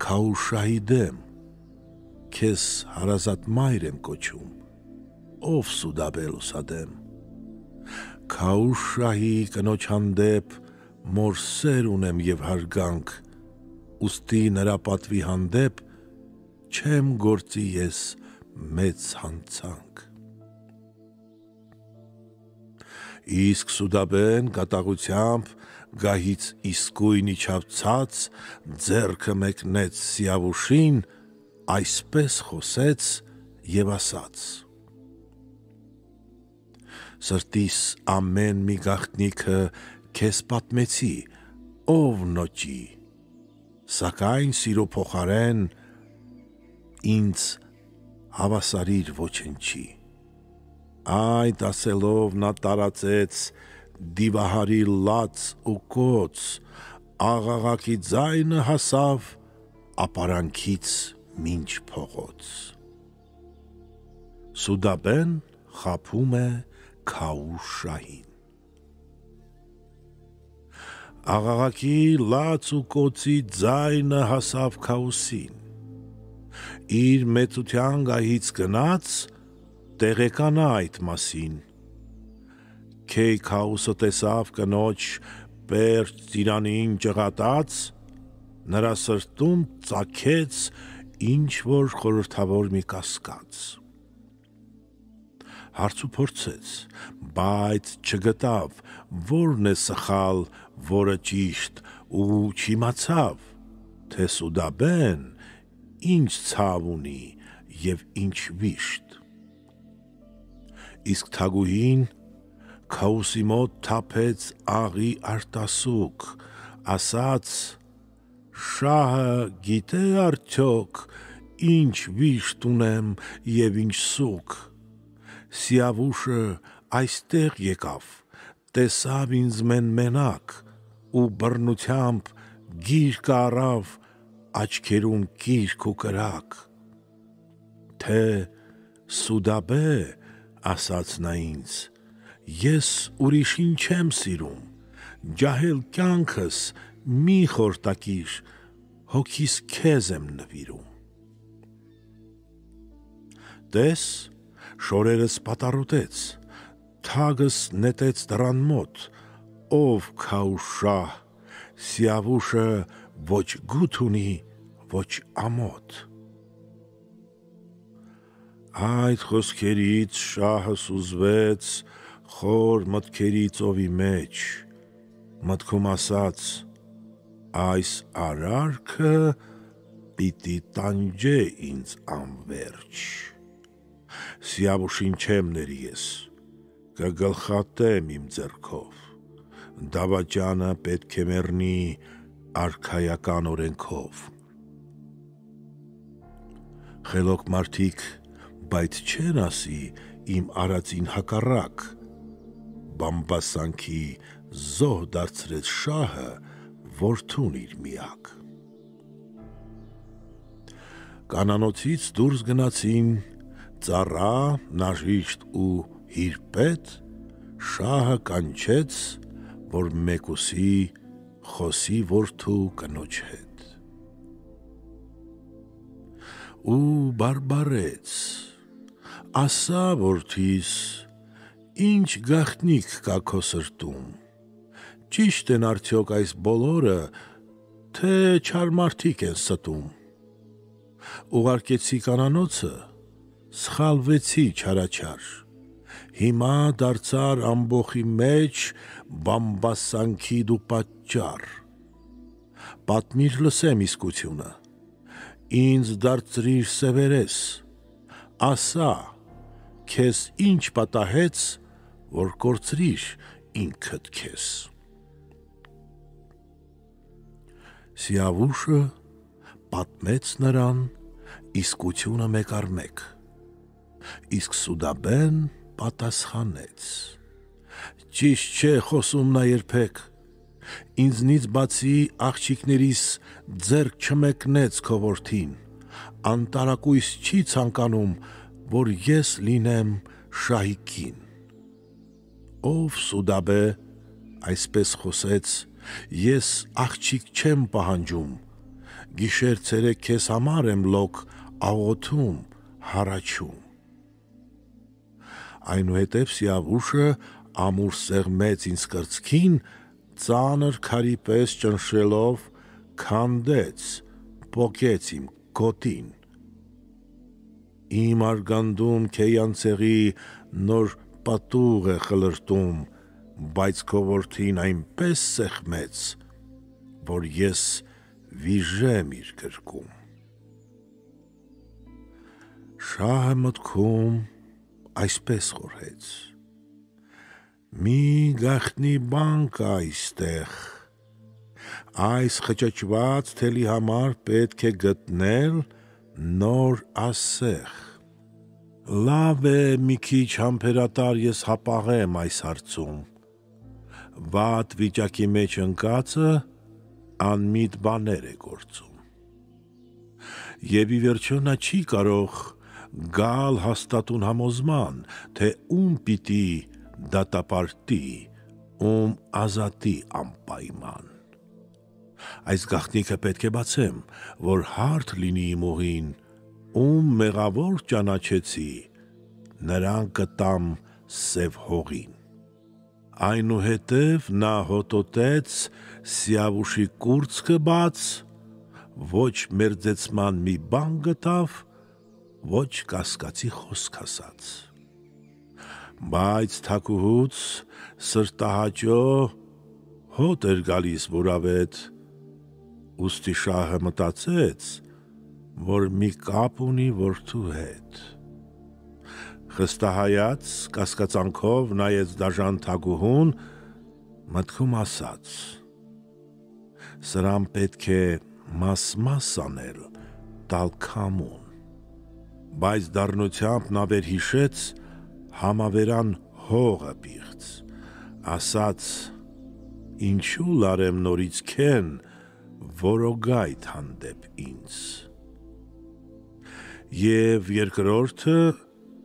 Քաուշահի դեմ, քեզ հարազատ մայր եմ կոչում, ով Սուդաբե-լուսադեմ, Քաուշահի կնոջ հանդեպ մոր սեր ունեմ և հարգանք, ուստի նրա պատվի հանդեպ չեմ գործի ես մեծ հանցանք։ Իսկ Սուդաբեն կատաղությամբ գահից իսկույն իջավ ցած, ձեռքը մեկնեց Սիավուշին, այսպես խոսեց և ասաց. Սրտիս ամեն մի գաղտնիքը քեզ պատմեցի, ով նոճի, սակայն սիրո փոխարեն ինձ հավասարիր ոչնչի։ Այդ ասելով նա տարածեց դիվահարի լաց ու կոց, աղաղակի ձայնը հասավ ապարանքից մինչ փողոց։ Սուդաբեն խաբում է Քաուշահին։ Աղաղակի լաց ու կոցի ձայնը հասավ Քաուսին, իր մեծության գահից գնաց տեղեկանա այդ մասին, Քեյ Քաուսը տեսավ կնոջ պերճ ծիրանին ճղատած, նրա սրտում ծագեց ինչ-որ խորհրդավոր մի կասկած։ Հարց ու փորձեց, բայց չգտավ, որն է սխալ, որը ճիշտ, ու չիմացավ, թե Սուդաբեն ինչ ցավ ունի և ինչ վիշտ։ Իսկ թագուհին Քաուսի մոտ թափեց աղի արտասուք, ասաց. «Շահը գիտե արդյոք ինչ վիշտ ունեմ և ինչ սուգ։ Սիավուշը այստեղ եկավ, տեսավ ինձ մենակ ու բռնությամբ գիրկը առավ, աչքերում կիրք ու կրակ։ Թե Սուդաբե, ասաց նա ինձ, ես ուրիշին չեմ սիրում, ջահել կյանքս մի խորտակիր, հոգիս քեզ եմ նվիրում։ Տես, շորերս պատառոտեց, թագս նետեց դռան մոտ, ով Քաուշահ, Սիավուշը ոչ գութ ունի, ոչ ամոթ։ Այդ խոսքերից շահը սուզվեց խոր մտքերի ծովի մեջ, մտքում ասաց. այս արարքը պիտի տանջե ինձ անվերջ։ Սիավուշին չեմ ների ես, կգլխատեմ իմ ձեռքով, դավաճանը պետք է մեռնի արքայական օրենքով։ Խելոք մարդիկ, բայց չեն ասի իմ արածին հակառակ, բամբասանքի զոհ դարձրեց շահը որդուն իր միակ։ Կանանոցից դուրս գնացին ծառա, նաժիշտ ու հիրպետ, շահը կանչեց, որ մեկուսի խոսի որդու կնոջ հետ։ Ու բարբարեց, ասա որդիս, ինչ գաղտնիք կա քո սրտում, ճիշտ են արդյոք այս բոլորը, թե չար մարդիկ են ստում։ Ուղարկեցի կանանոցը, սխալվեցի չարաչար, հիմա դարձար ամբոխի մեջ բամբասանքի դու պատճառ։ Պատմիր լսեմ իսկությունը, ինձ դարձրիր սևերես, ասա, քեզ ինչ պատահեց, որ կորցրիր ինքդ քեզ։ Սիավուշը պատմեց նրան իսկությունը մեկ առ մեկ, իսկ Սուդաբեն պատասխանեց. ճիշտ չէ խոսում նա երբեք, ինձնից բացի աղջիկներիս ձեռք չմեկնեց քո որդին, անտարակույս չի ցանկանում, որ ես լինեմ շահի կին։ Ով Սուդաբե, այսպես խոսեց, ես աղջիկ չեմ պահանջում, գիշեր-ցերեկ քեզ համար եմ լոկ աղոթում, հառաչում։ Այնուհետև Սիավուշը ամուր սեղմեց ինձ կրծքին, ծանր քարի պես ճնշելով քանդեց, պոկեց իմ գոտին։ Իմ արգանդում քեյանցեղի նոր պատուղ է խլրտում, բայց քո որդին այնպես սեղմեց, որ ես վիժեմ իր գրկում։ Շահը մտքում այսպես խորհեց. մի գաղտնի բան կա այստեղ, այս խճճված թելի համար պետք է գտնել նոր ասեղ։ Լավ է մի քիչ համբերատար ես հապաղեմ այս հարցում, վատ վիճակի մեջ ընկածը անմիտ բաներ է գործում։ Եվ ի վերջո նա չի կարող գալ հաստատուն համոզման, թե ում պիտի դատապարտի, ում ազատի անպայման։ Այս գաղտնիքը պետք է բացեմ, որ հարթ լինի իմ ուղին, ում մեղավոր ճանաչեցի, նրան կտամ սև հողին։ Այնուհետև նա հոտոտեց Սիավուշի կուրծքը բաց, ոչ մերձեցման մի բան գտավ, ոչ կասկածի խոսք ասաց։ Բայց թագուհուց սրտահաճո հոտ էր գալիս որավետ, ուստի շահը մտածեց, որ մի կապ ունի որդու հետ։ Խստահայաց կասկածանքով նայեց դաժան թագուհուն, մտքում ասաց. սրան պետք է մաս-մաս անել, տալ քամուն, բայց դառնությամբ նա վերհիշեց համավերան հողը պիղծ, ասաց. ինչու լարեմ նորից քեն, որոգայթ հանդեպ ինձ։ Եվ երկրորդը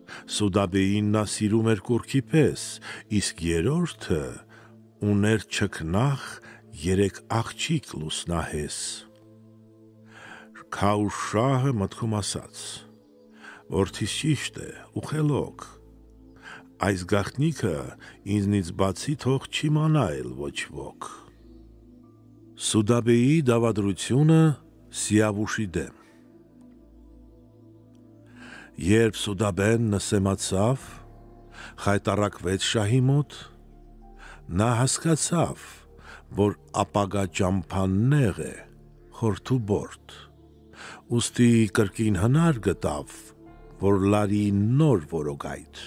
Սուդաբեին նա սիրում էր կուռքի պես, իսկ երրորդը ուներ չքնաղ 3 աղջիկ լուսնահես։ Քաուշահը մտքում ասաց. որդիս ճիշտ է, ուխելոք, այս գաղտնիքը ինձնից բացի թող չիմանա էլ ոչ ոք։ Սուդաբեի դավադրությունը Սիավուշի դեմ։ Երբ Սուդաբեն նսեմացավ, խայտառակվեց շահի մոտ, նա հասկացավ, որ ապագա ճամփան նեղ է, խորթուբորդ, ուստի կրկին հնար գտավ, որ լարի նոր որոգայթ,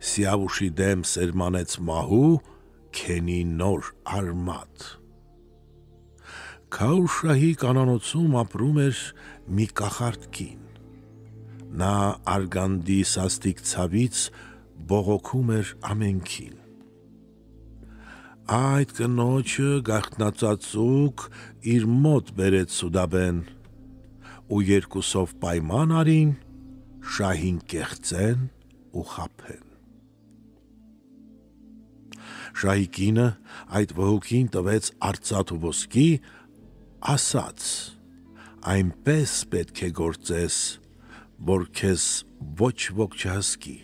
Սիավուշի դեմ սերմանեց մահու, քենի նոր արմատ։ Քաուշահի կանանոցում ապրում էր մի կախարդ կին։ Նա արգանդի սաստիկ ցավից բողոքում էր ամենքին։ Այդ կնոջը գաղտնածածուկ իր մոտ բերեց Սուդաբեն, ու երկուսով պայման արին, շահին կեղծեն ու խաբեն։ Շահի կինը այդ վհուկին տվեց արծաթ ու ոսկի, ասաց. այնպես պետք է գործես, որ քեզ ոչ ոք չհսկի։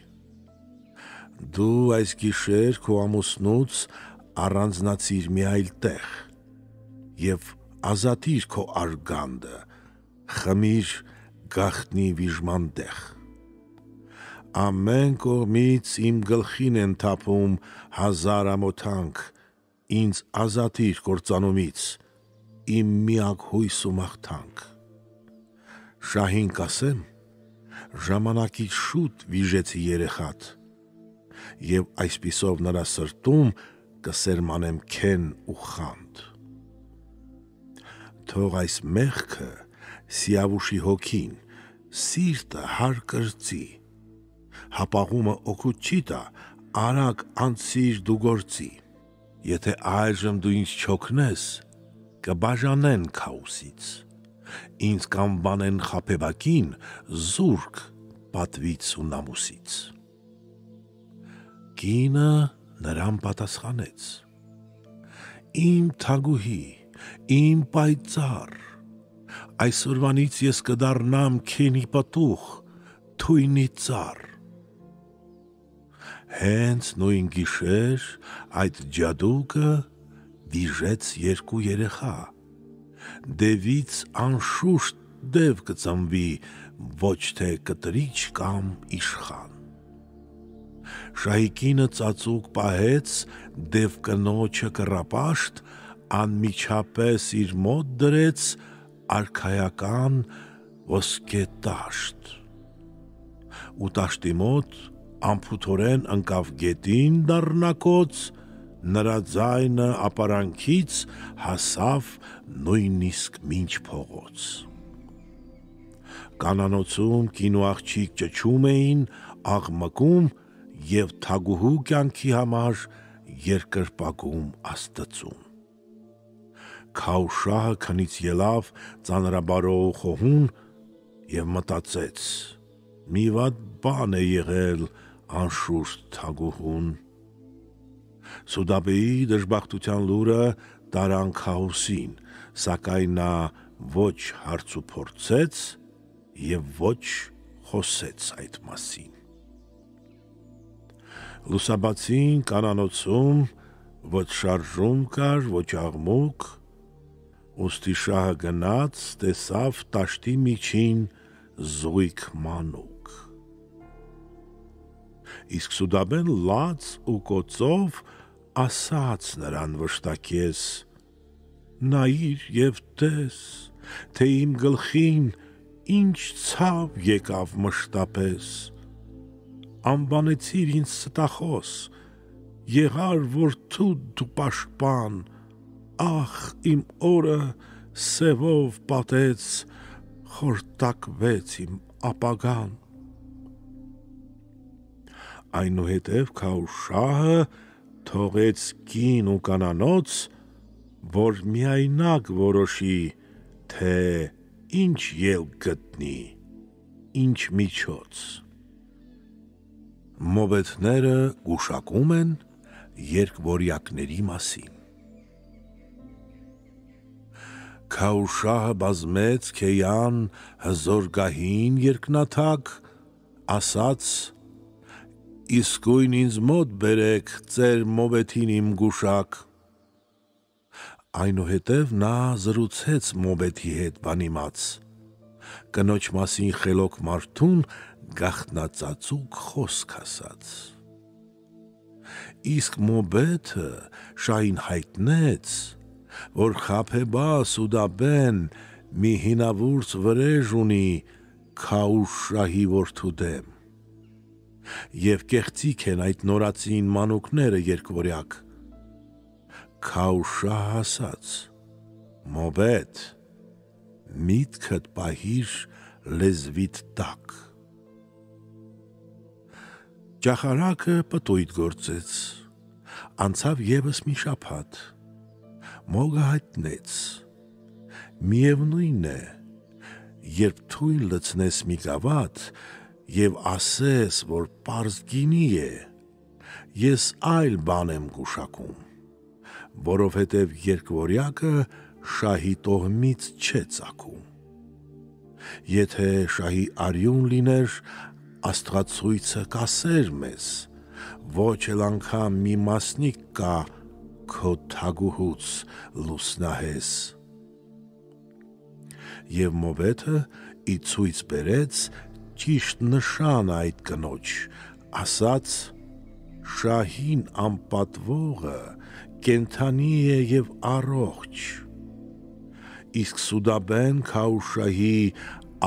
Դու այս գիշեր քո ամուսնուց առանձնացիր մի այլ տեղ և ազատիր քո արգանդը, խմիր գաղտնի վիժման տեղ։ Ամեն կողմից իմ գլխին են թափում 1000 ամոթանք, ինձ ազատիր կործանումից, իմ միակ հույս ու մաղթանք։ Շահին կասեմ, ժամանակից շուտ վիժեցի երեխատ, և այսպիսով նրա սրտում կսերմանեմ քեն ու խանդ։ Թող այս մեղքը Սիավուշի հոգին, սիրտը հարկրծի, հապաղումը օգուտ չի տա, արագ անցիր դու գործի, եթե այժմ դու ինձ չօգնես, կբաժանեն քաուսից, ինձ կանվանեն խաբեբակին, զուրկ պատվից ու նամուսից։ Կինը նրան պատասխանեց. իմ թագուհի, իմ պայծառ, այսօրվանից ես կդառնամ քենի պտուղ, թույնի ծառ։ Հենց նույն գիշեր այդ ջադուկը վիժեց 2 երեխա, դևից անշուշտ դև կծնվի, ոչ թե կտրիչ կամ իշխան։ Շահի կինը ծածուկ պահեց դև կնոջը կռապաշտ, անմիջապես իր մոտ դրեց արքայական ոսկե տաշտ, ու տաշտի մոտ անփութորեն ընկավ գետին դառնակոծ, նրա ձայնը ապարանքից հասավ նույնիսկ մինչ փողոց։ Կանանոցում կին ու աղջիկ ճչում էին, աղմկում և թագուհու կյանքի համար երկրպագում Աստծուն։ Քաուշահը քնից ելավ ծանրաբարո խոհուն և մտածեց. մի վատ բան է եղել անշուշտ թագուհուն։ Սուդաբեի դժբախտության լուրը տարան Քաուսին, սակայն նա ոչ հարցուփորձեց և ոչ խոսեց այդ մասին։ Լուսաբացին կանանոցում ոչ շարժում կար, ոչ աղմուկ, ուստի շահը գնաց, տեսավ տաշտի միջին զույգ մանուկ։ Իսկ Սուդաբեն լաց ու կոծով ասաց նրան վշտակես. նայիր և տես, թե իմ գլխին ինչ ցավ եկավ մշտապես, անվանեցիր ինձ ստախոս, եղար որդու դու պաշտպան, ախ իմ օրը սևով պատեց, խորտակվեց իմ ապագան։ Այնուհետև Քաուշահը թողեց կին ու կանանոց, որ միայնակ որոշի, թե ինչ ելք գտնի, ինչ միջոց։ Մոբեթները գուշակում են երկվորյակների մասին։ Քաուշահը բազմեց Քեյան հզոր գահին երկնաթակ, ասաց. իսկույն ինձ մոտ բերեք ծեր մոբեթին իմ գուշակ։ Այնուհետև նա զրուցեց մոբեթի հետ բանիմաց, կնոջ մասին խելոք մարդուն գաղտնածածուկ խոսք ասաց։ Իսկ մոբեթը շահին հայտնեց, որ խաբեբա Սուդաբեն մի հինավուրց վրեժ ունի Քաուշահի որդու դեմ, և կեղծիք են այդ նորածին մանուկները երկվորյակ։ Քաուշահը ասաց. մոբեթ, միտքդ պահիր լեզվիդ տակ։ Ճախարակը պտույտ գործեց, անցավ ևս մի շաբաթ, մոգը հայտնեց, միևնույն է, երբ թույն լցնես մի գավաթ և ասես, որ պարզ գինի է, ես այլ բան եմ գուշակում, որովհետև երկվորյակը շահի տոհմից չէ ծագում։ Եթե շահի արյուն լիներ, Աստվածույցը կասեր մեզ, ոչ էլ անգամ մի մասնիկ կա քո թագուհուց լուսնահես։ Եվ մոբեթը ի ցույց բերեց ճիշտ նշանը այդ կնոջ, ասաց. շահին անպատվողը կենդանի է և առողջ, իսկ Սուդաբեն Քաուշահի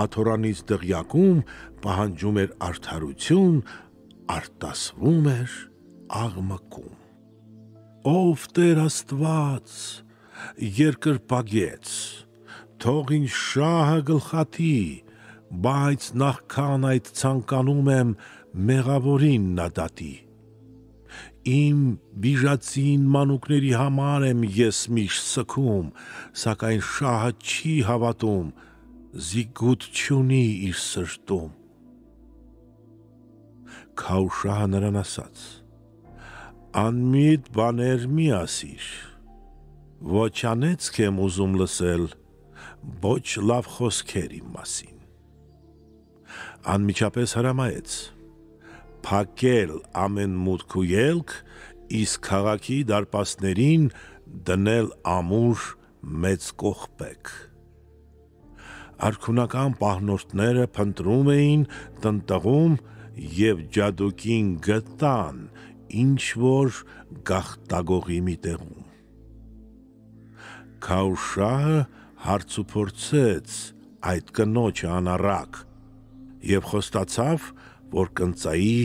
աթորանից դղյակում պահանջում էր արդարություն, արտասվում էր աղմկում։ Ով Տեր Աստված, երկրպագեց, թող ինձ շահը գլխատի, բայց նախքան այդ ցանկանում եմ մեղավորին նա դատի։ Իմ բիժացին մանուկների համար եմ ես միշտ սգում, սակայն շահը չի հավատում, զիգուտ չունի իր սրտում։ Քաուշահը նրան ասաց. անմիտ բաներ մի ասիր, ոչ անեծք եմ ուզում լսել, ոչ լավ խոսքեր իմ մասին։ Անմիջապես հրամայեց. փակել ամեն մուտք ու ելք, իսկ քաղաքի դարպասներին դնել ամուր մեծ կողպեկ։ Արքունական պահնորդները փնտրում էին տնտղում և ջադուկին գտան ինչ-որ գաղտագողի մի տեղում։ Քաուշահը հարցուփորձեց այդ կնոջը անառակ և խոստացավ, որ կընծայի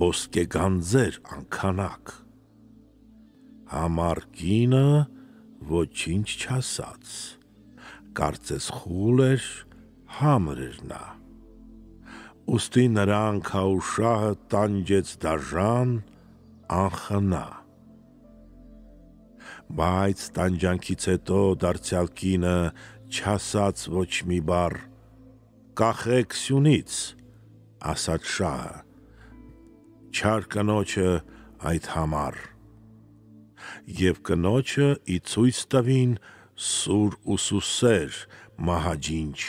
ոսկեգանձեր անքանակ։ Համառ կինը ոչինչ չասաց, կարծես խուլ էր, համր էր նա։ Ուստի նրան Քաուշահը տանջեց դաժան, անխնա։ Բայց տանջանքից հետո դարձյալ կինը չասաց ոչ մի բառ, կախեք սյունից, ասաց շահը, չար կնոջը այդ համար, և կնոջը ի ցույց տվին սուր ու սուսեր մահաջինջ,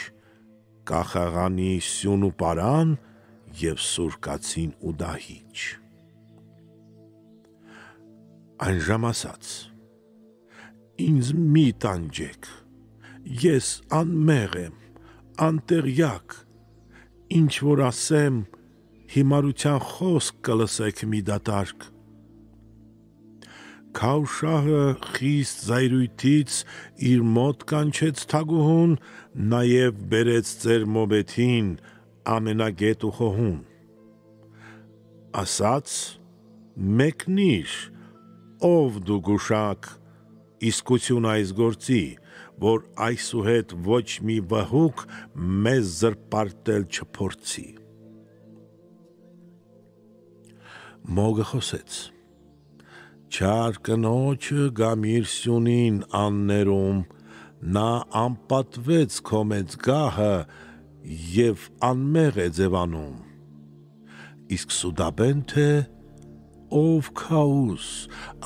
կախաղանի սյուն ու պարան և սուր կացին ու դահիճ։ Այն ժամ ասաց. ինձ մի տանջեք, ես անմեղ եմ, անտեղյակ, ինչ որ ասեմ, հիմարության խոսք կլսեք մի դատարկ։ Քավշահը խիստ զայրույթից իր մոտ կանչեց թագուհուն, նաև բերեց ծեր մոբեթին ամենագետ ու խոհուն։ Ասաց. մեկնիր, ով դու գուշակ, իսկություն այս գործի, որ այսուհետ ոչ մի վհուկ մեզ զրպարտել չփորձի։ Մոգը խոսեց. չար կնոջը գամիր սյունին աններում, նա անպատվեց քո մեծ գահը և անմեղ է ձևանում։ Իսկ Սուդաբեն թե, ով քաուս,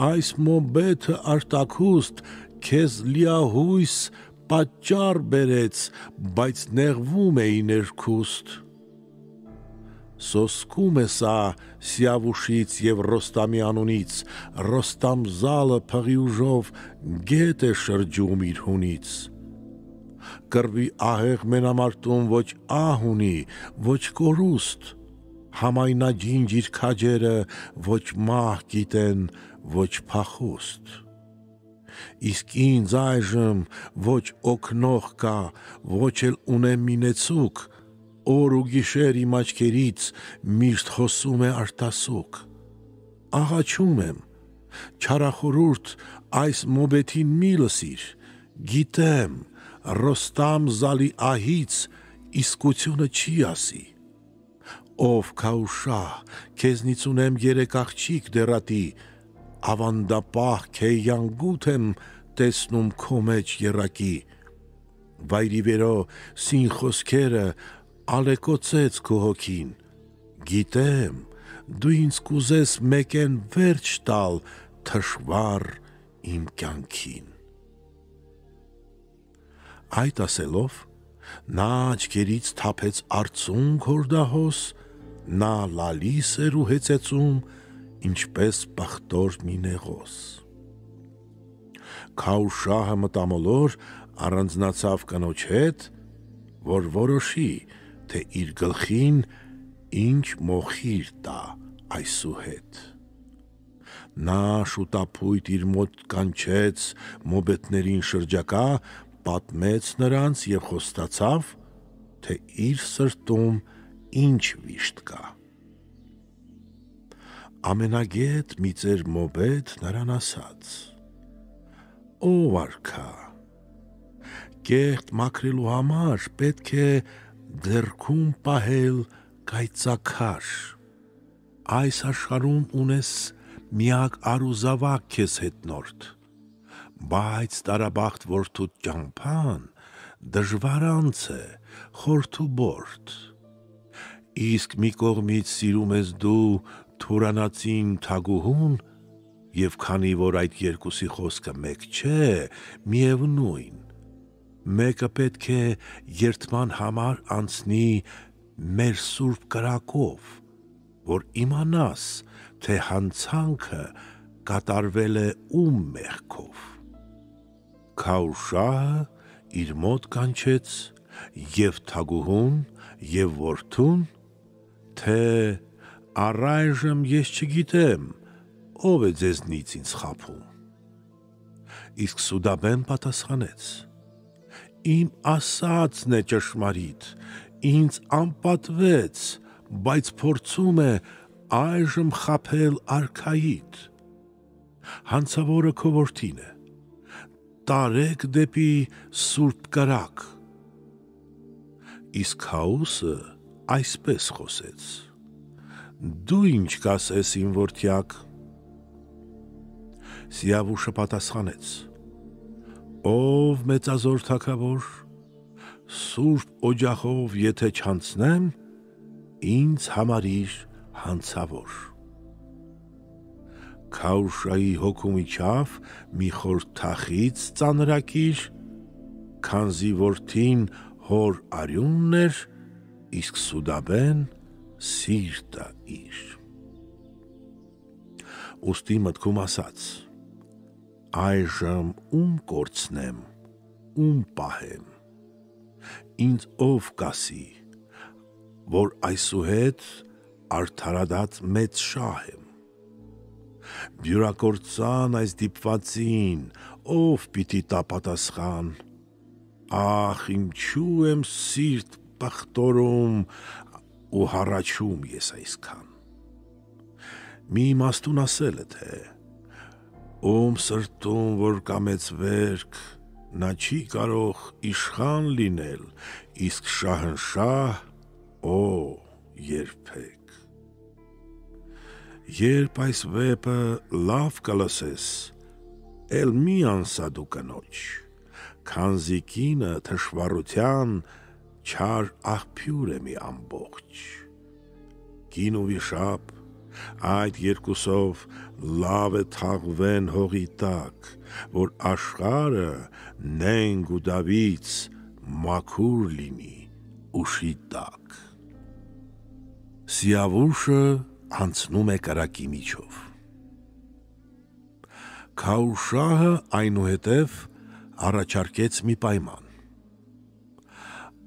այս մոբեթը արտաքուստ քեզ լիահույս պատճառ բերեց, բայց նեղվում էի ներքուստ։ Սոսկում է սա Սիավուշից և Ռոստամի անունից, Ռոստամ զալը փղի ուժով գետ է շրջում իր հունից։ Կռվի ահեղ մենամարտում ոչ ահ ունի, ոչ կորուստ, համայնաջինջ իր քաջերը ոչ մահ գիտեն, ոչ փախուստ։ Իսկ ինձ այժմ ոչ օգնող կա, ոչ էլ ունեմ մի նեցուկ, օր ու գիշեր իմ աչքերից միշտ խոսում է արտասուք։ Աղաչում եմ, չարախորուրդ այս մոբեթին մի լսիր, գիտեմ, Ռոստամ զալի ահից իսկությունը չի ասի։ Ով Քաուշահ, քեզնից ունեմ երեք աղջիկ դեռատի, ավանդապահ քեյանգութ եմ տեսնում քո մեջ եռակի։ Վայրիվերո սին խոսքերը ալեկոծեց քո հոգին, գիտեմ, դու ինձ կուզես մեկեն վերջ տալ թշվառ իմ կյանքին։ Այդ ասելով, նա աչքերից թափեց արցունք հորդահոս, նա լալիս էր ու հեծեծում, ինչպես պղտոր մի նեղոս։ Քաուշահը մտամոլոր առանձնացավ կնոջ հետ, որ որոշի, թե իր գլխին ինչ մոխիր տա այսուհետ։ Նա շուտափույթ իր մոտ կանչեց մոբետներին շրջակա, պատմեց նրանց և խոստացավ, թե իր սրտում ինչ վիշտ կա։ Ամենագետ մի ծեր մոբետ նրան ասաց. ով արքա, կեղտ մաքրելու համար պետք է ձեռքում պահել կայծաքար, այս աշխարհում ունես միակ առուզավակ քեզ հետնորդ, բայց տարաբախտ որդուդ ճամփան դժվարանց է, խորթուբորդ, իսկ մի կողմից սիրում ես դու թուրանացին թագուհուն, և քանի որ այդ երկուսի խոսքը մեկ չէ, միևնույն, մեկը պետք է երդման համար անցնի մեր սուրբ կրակով, որ իմանաս, թե հանցանքը կատարվել է ում մեղքով։ Քաուշահը իր մոտ կանչեց և թագուհուն և որդուն, թե առայժմ ես չգիտեմ, ով է ձեզնից ինձ խաբում։ Իսկ Սուդաբեն պատասխանեց. իմ ասածն է ճշմարիտ, ինձ անպատվեց, բայց փորձում է այժմ խաբել արքայիդ։ Հանցավորը քո որդին է, տարեք դեպի սուրբ կրակ։ Իսկ Քաուսը այսպես խոսեց. դու ինչ կասես իմ որդյակ։ Սիավուշը պատասխանեց. ով մեծազոր թագավոր, սուրբ օջախով եթե չանցնեմ, ինձ համարիր հանցավոր։ Քաուշայի հոգում իջավ մի խոր թախիծ ծանրակիր, քանզի որդին հոր արյունն էր, իսկ Սուդաբեն սիրտը իր։ ուստի մտքում ասաց. այժմ ում կորցնեմ, ում պահեմ, ինձ ով կասի, որ այսուհետ արդարադած մեծ շահ եմ, բյուրակործան այս դիպվածին, ով պիտի տա պատասխան, ախ, ինչու եմ սիրտ պղտորում ու հառաչում ես այսքան, մի իմաստուն ասել է, թե ում սրտում, որ կա մեծ վերք, նա չի կարող իշխան լինել, իսկ շահնշահ, երբեք։ Երբ այս վեպը լավ կլսես, էլ մի անսա դու կնոջ, քանզի կինը թշվառության չար աղբյուր է մի ամբողջ։ Կին ու վիշապ, այդ երկուսով լավ է թաղվեն հողի տակ, որ աշխարը նենգ ու դավից մաքուր լինի ուշի տակ։ Սիավուշը անցնում է կրակի միջով։ Քաուշահը այնուհետև առաջարկեց մի պայման.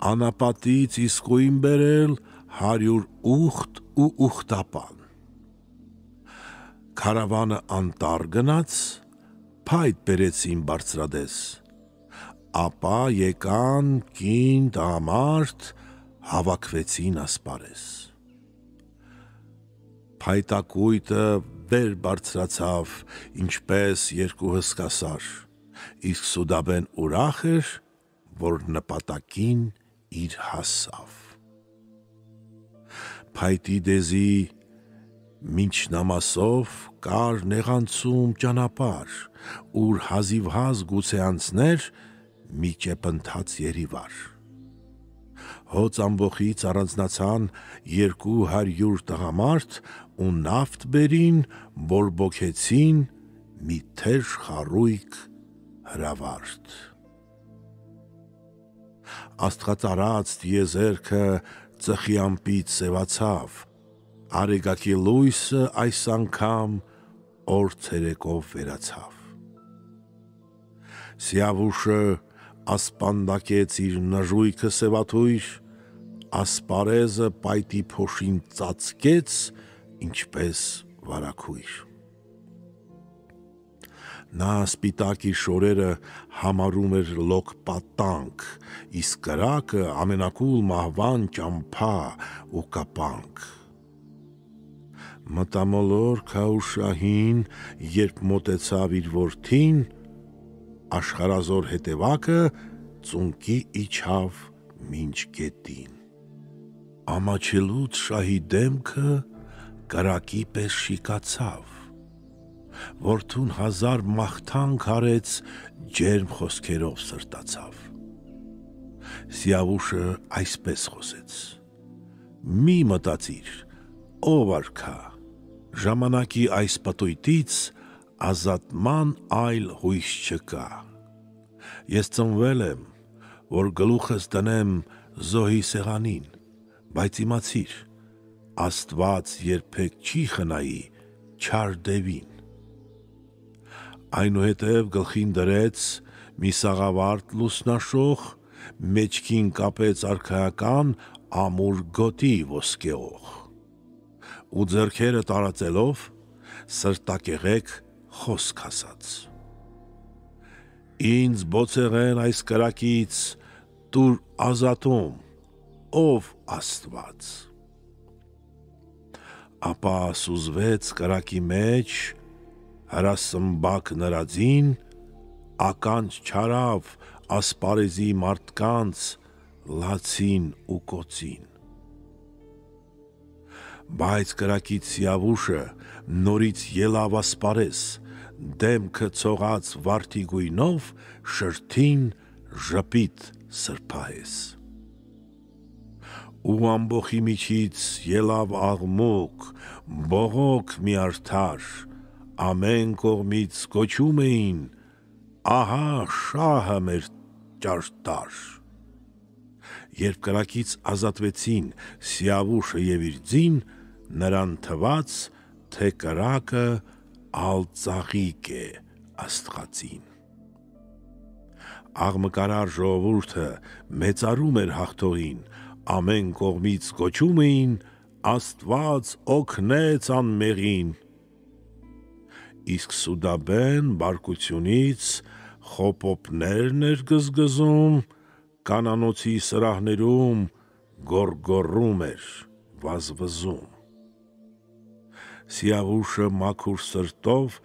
անապատից իսկույն բերել 100 ուխտ ու ուխտապան։ Քարավանը անտառ գնաց, փայտ բերեցին բարձրադես, ապա եկան կին տղամարդ, հավաքվեցին ասպարեզ։ Փայտակույտը վեր բարձրացավ, ինչպես երկու հսկասար, իսկ Սուդաբեն ուրախ էր, որ նպատակին իր հասավ։ Փայտի դեզի միջնամասով կար նեղանցում ճանապարհ, ուր հազիվհազ գուցե անցներ մի ճեպընթաց երիվար։ Հոծ ամբոխից առանձնացան 200 տղամարդ ու նավթ բերին, բորբոքեցին մի թեժ խարույկ հրավարտ։ Աստղածարած տիեզերքը ծխի ամպից սևացավ, արեգակի լույսը այս անգամ օր ցերեկով վերացավ։ Սիավուշը ասպանդակեց իր նժույգը սևաթույր, ասպարեզը պայտի փոշին ծածկեց, ինչպես վարագույր։ Նա սպիտակ իր շորերը համարում էր լոկ պատանք, իսկ կրակը ամենակուլ մահվան ճամփա ու կապանք։ Մտամոլոր Քաուշահին, երբ մոտեցավ իր որդին, աշխարազոր հետևակը ծունկի իջավ մինչ գետին։ Ամաչելուց շահի դեմքը կրակի պես շիկացավ, որդուն 1000 մաղթանք արեց, ջերմ խոսքերով սրտացավ։ Սիավուշը այսպես խոսեց. մի մտածիր, ով արքա, ժամանակի այս պտույտից ազատման այլ հույս չկա։ Ես ծնվել եմ, որ գլուխս դնեմ զոհի սեղանին, բայց իմացիր, Աստված երբեք չի խնայի չար դևին։ Այնուհետև գլխին դրեց մի սաղավարտ լուսնաշող, մեջքին կապեց արքայական ամուր գոտի ոսկեող ու ձեռքերը տարածելով սրտակեղեք խոսք ասաց. ինձ բոցեղեն այս կրակից տուր ազատում, ով Աստված։ Ապա սուզվեց կրակի մեջ, հրասմբակ նրածին, ականջ չարավ ասպարեզի մարդկանց լացին ու կոցին։ Բայց կրակից Սիավուշը նորից ելավ ասպարեզ, դեմքը ցողած վարդի գույնով շրթին ժպիտ սրբահես։ Ու ամբոխի միջից ելավ աղմուկ, բողոք մի արդար, ամեն կողմից գոչում էին. ահա շահը մեր ճարտար։ Երբ կրակից ազատվեցին Սիավուշը և իր ձին, նրան թվաց, թե կրակը ալծաղիկ է աստղածին։ Աղմկարար ժողովուրդը մեծարում էր հաղթողին, ամեն կողմից կոչում էին Աստված օգնեց անմեղին։ Իսկ Սուդաբեն բարկությունից խոպոպներն էր գզգզում, կանանոցի սրահներում գոռգոռում էր վազվզում։ Սիավուշը մաքուր սրտով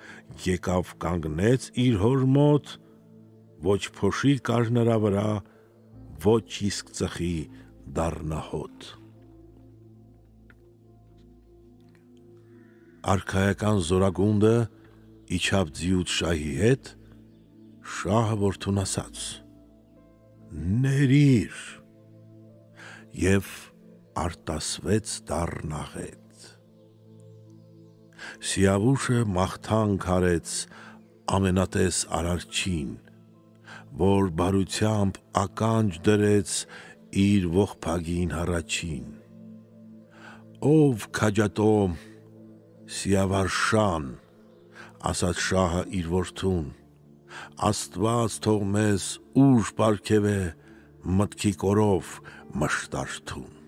եկավ կանգնեց իր հոր մոտ, ոչ փոշի կար նրա վրա, ոչ իսկ ծխի դառնահոտ։ Արքայական զորագունդը իջավ ձիուց շահի հետ, շահը որդուն ասաց. «Ներիր» և արտասվեց դառնահետ։ Սիավուշը մաղթանք արեց ամենատես Արարչին, որ բարությամբ ականջ դրեց իր ողբագին հառաչին։ «Ով քաջատո Սիավարշան», ասաց շահը իր որդուն, «Աստված թող մեզ ուժ պարգևե մտքի կորով մշտարթուն»։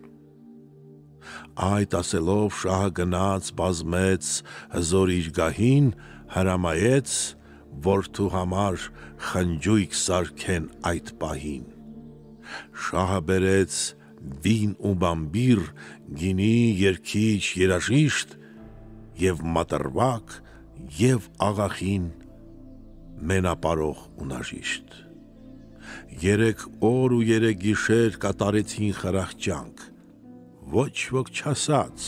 Այդ ասելով շահը գնաց, բազմեց հզոր իր գահին, հրամայեց, որդու համար խնջույք սարքեն այդ պահին։ Շահը բերեց վին ու բամբիր, գինի, երգիչ, երաժիշտ, և մատրվակ, և աղախին, մենապարող ունաժիշտ։ 3 օր ու 3 գիշեր կատարեցին խրախճանք, ոչ ոք չասաց,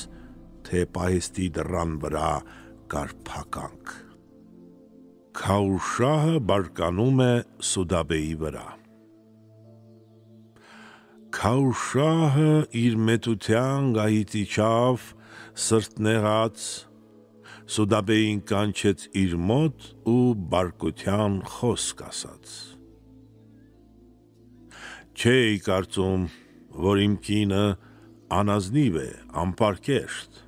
թե պահեստի դռան վրա կար փականք։ Քաուշահը բարկանում է Սուդաբեի վրա։ Քաուշահը իր մեծության գահից իջավ, սրտնեղած, Սուդաբեին կանչեց իր մոտ ու բարկության խոսք ասաց. «Չէի կարծում, որ իմ կինը անազնիվ է, անպարկեշտ,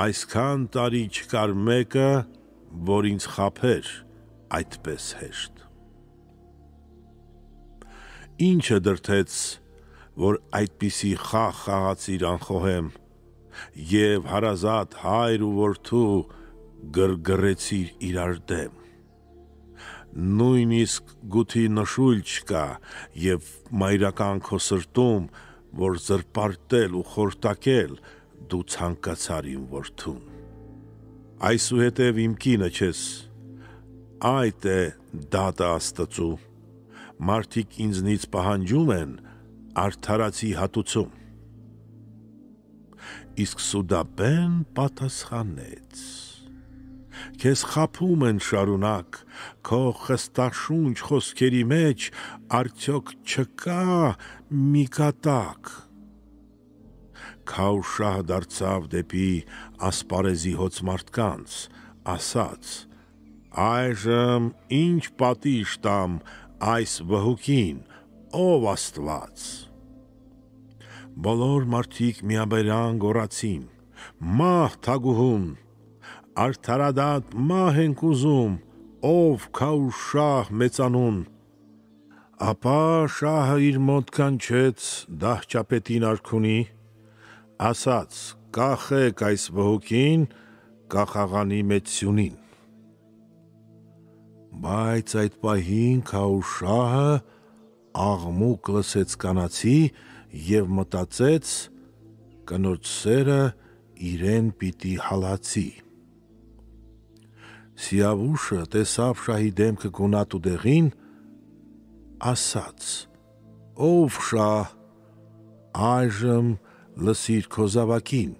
այսքան տարի չկար մեկը, որ ինձ խաբեր այդպես հեշտ։ Ինչը դրդեց, որ այդպիսի խաղ խաղացիր անխոհեմ, և հարազատ հայր ու որդու գրգռեցիր իրար դեմ։ Նույնիսկ գութի նշույլ չկա, և մայրական քո սրտում, որ զրպարտել ու խորտակել դու ցանկացար իմ որդուն։ Այսուհետև իմ կինը չես, այդ է դատը Աստծու, մարդիկ ինձնից պահանջում են արդարացի հատուցում։ Իսկ Սուդաբեն պատասխանեց. Քեզ խաբում են շարունակ, քո խստաշունչ խոսքերի մեջ արդյոք չկա մի կատակ։ Քաուշահը դարձավ դեպի ասպարեզի հոծ մարդկանց, ասաց. այժմ ինչ պատիժ տամ այս վհուկին, ով Աստված։ Բոլոր մարդիկ միաբերան գոռացին. մահ թագուհուն, արդարադատ մահ ենք ուզում, ով Քաուշահ մեծանուն։ Ապա շահը իր մոտ կանչեց դահճապետին արքունի, ասաց. կախեք այս վհուկին կախաղանի մեջ սյունին։ Բայց այդ պահին Քաուշահը աղմուկ լսեց կանացի և մտածեց. կնոջ սերը իրեն պիտի հալածի։ Սիավուշը տեսավ շահի դեմքը գունատ ու դեղին, ասաց. ով շահ, այժմ լսիր քո զավակին,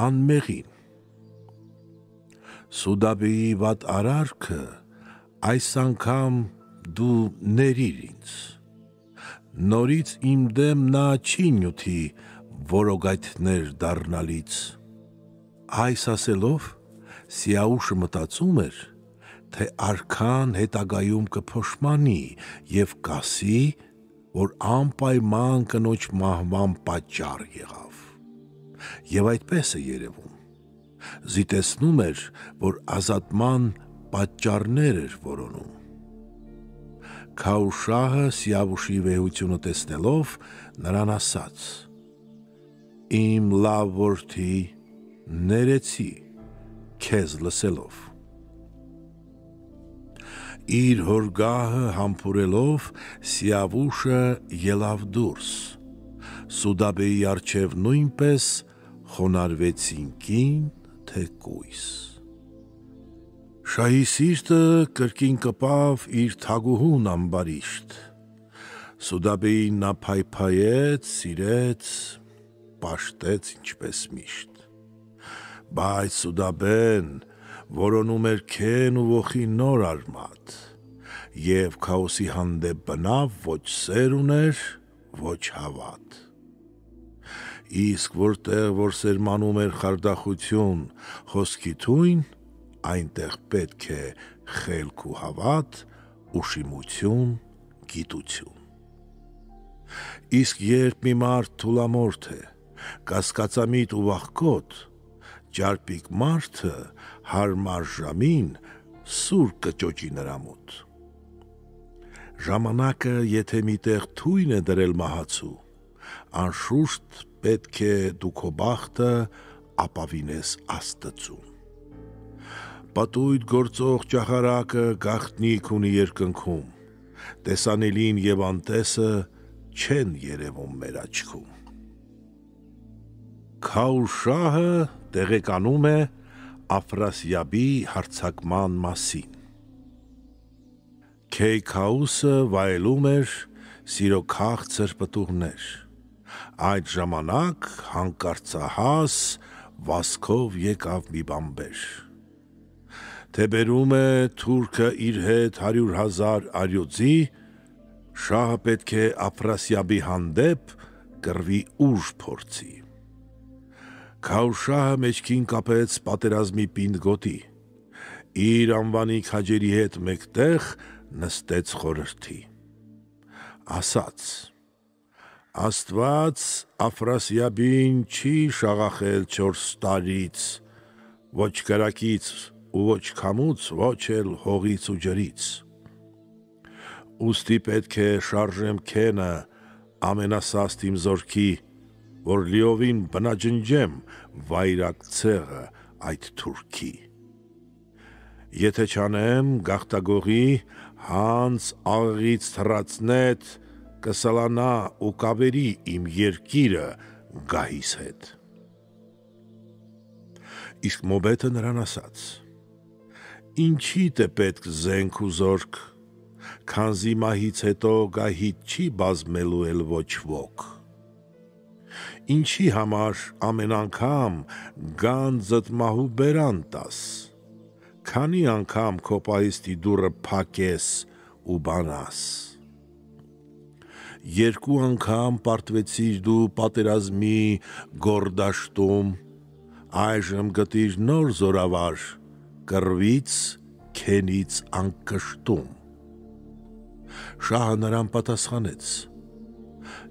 անմեղին։ Սուդաբեի վատ արարքը այս անգամ դու ներիր ինձ, նորից իմ դեմ նա չի նյութի որոգայթներ դառնալից։ Այս ասելով Սիավուշը մտածում էր, թե արքան հետագայում կփոշմանի և կասի, որ անպայման կնոջ մահվան պատճառ եղավ։ Եվ այդպես է երևում, Զիտեցնում էր, որ ազատման պատճառներ էր որոնում։ Քաուշահը Սիավուշի վեհությունը տեսնելով նրան ասաց. «Իմ լավ որդի, ներեցի քեզ լսելով»։ Իր հորգահը համբուրելով Սիավուշը ելավ դուրս, Սուդաբեի առջև նույնպես խոնարհվեցին կին թե կույս։ Շահի սիրտը կրկին կպավ իր թագուհուն ամբարիշտ, Սուդաբեին նա փայփայեց, սիրեց, պաշտեց ինչպես միշտ, բայց Սուդաբեն որոնում էր քեն ու ոխի նոր արմատ, և Քաոսի հանդեպ բնավ ոչ սեր ուներ, ոչ հավատ։ Իսկ որտեղ որ սերմանում էր խարդախություն, խոսքի թույն, այնտեղ պետք է խելք ու հավատ, ուշիմություն, գիտություն։ Իսկ երբ մի մարդ թուլամորթ է, կասկածամիտ ու վախկոտ, ճարպիկ մարդը հարմար ժամին սուր կճոճի նրա մոտ։ Ժամանակը եթե միտեղ թույն է դրել մահացու, անշուշտ պետք է դու քո բախտը ապավինես Աստծուն։ Պատույտ գործող ճախարակը գաղտնիք ունի երկնքում, տեսանելին և անտեսը չեն երևում մեր աչքում։ Քաուշահը տեղեկանում է Աֆրասիաբի հարձակման մասին։ Քեյքաուսը վայելում էր սիրո քաղցր պտուղներ, այդ ժամանակ հանկարծահաս վազքով եկավ մի բանբեր, թե բերում է թուրքը իր հետ 100,000 արյոձի, շահը պետք է Աֆրասիաբի հանդեպ կռվի ուժ փորձի։ Քաուշահը մեջքին կապեց պատերազմի պինդ գոտի, իր անվանի քաջերի հետ մեկտեղ նստեց խորհրդի, ասաց. Աստված Աֆրասիաբին չի շաղախել 4 տարից, ոչ կրակից ու ոչ քամուց, ոչ էլ հողից ու ջրից։ Ուստի պետք է շարժեմ քենը ամենասաստ իմ զորքի, որ լիովին բնաջնջեմ վայրագ ցեղը այդ թուրքի։ Եթե չանեմ, գաղտագողի հանց աղից թռացնետ կսալանա ու կավերի իմ երկիրը գահիս հետ։ Իսկ մոբետը նրան ասաց. Ինչիդ է պետք զենք ու զորք, քանզի մահից հետո գահիտ չի բազմելու էլ ոչ ոք։ Ինչի համար ամեն անգամ գանձդ մահու բերան տաս, քանի անգամ քո պահիստի դուռը փակես ու բանաս։ 2 անգամ պարտվեցիր դու պատերազմի գորդաշտում, այժմ գտիր նոր զորավար, կռվից, քենից անկշտում։ Շահը նրան պատասխանեց.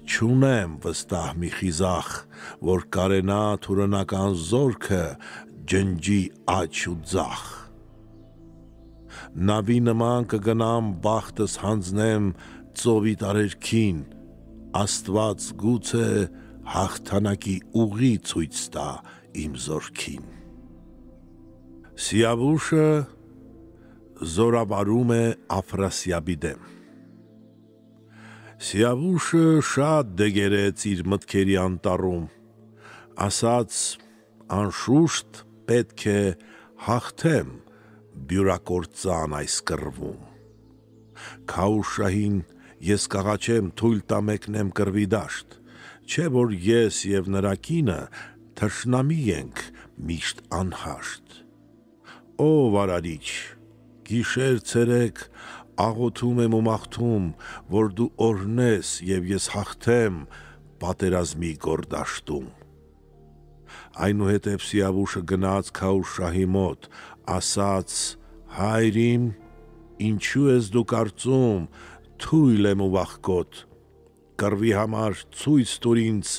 Չունեմ վստահ մի խիզախ, որ կարենա թուրնական զորքը ջնջի աջ ու ձախ։ Նավի նման կգնամ բախտս հանձնեմ ծովի տարերքին, Աստված գուցե հաղթանակի ուղի ցույց տա իմ զորքին։ Սիավուշը զորավարում է Աֆրասիաբի դեմ։ Սիավուշը շատ դեգերեց իր մտքերի անտառում, ասաց անշուշտ պետք է հաղթեմ բյուրակործան այս կռվում։ Քաուշահին ես կաղաչեմ թույլ տա մեկնեմ կռվի դաշտ, չէ որ ես և նրա կինը թշնամի ենք միշտ անհաշտ։ Ով արարիչ, գիշեր ցերեկ աղոթում եմ ու մաղթում, որ դու օրհնես և ես հաղթեմ պատերազմի գորդաշտում։ Այնուհետև Սիավուշը գնաց Քաուշահի մոտ, ասաց. Հայր իմ, ինչու ես դու կարծում, թույլ եմ ու վախկոտ, կռվի համար ցույց տուր ինձ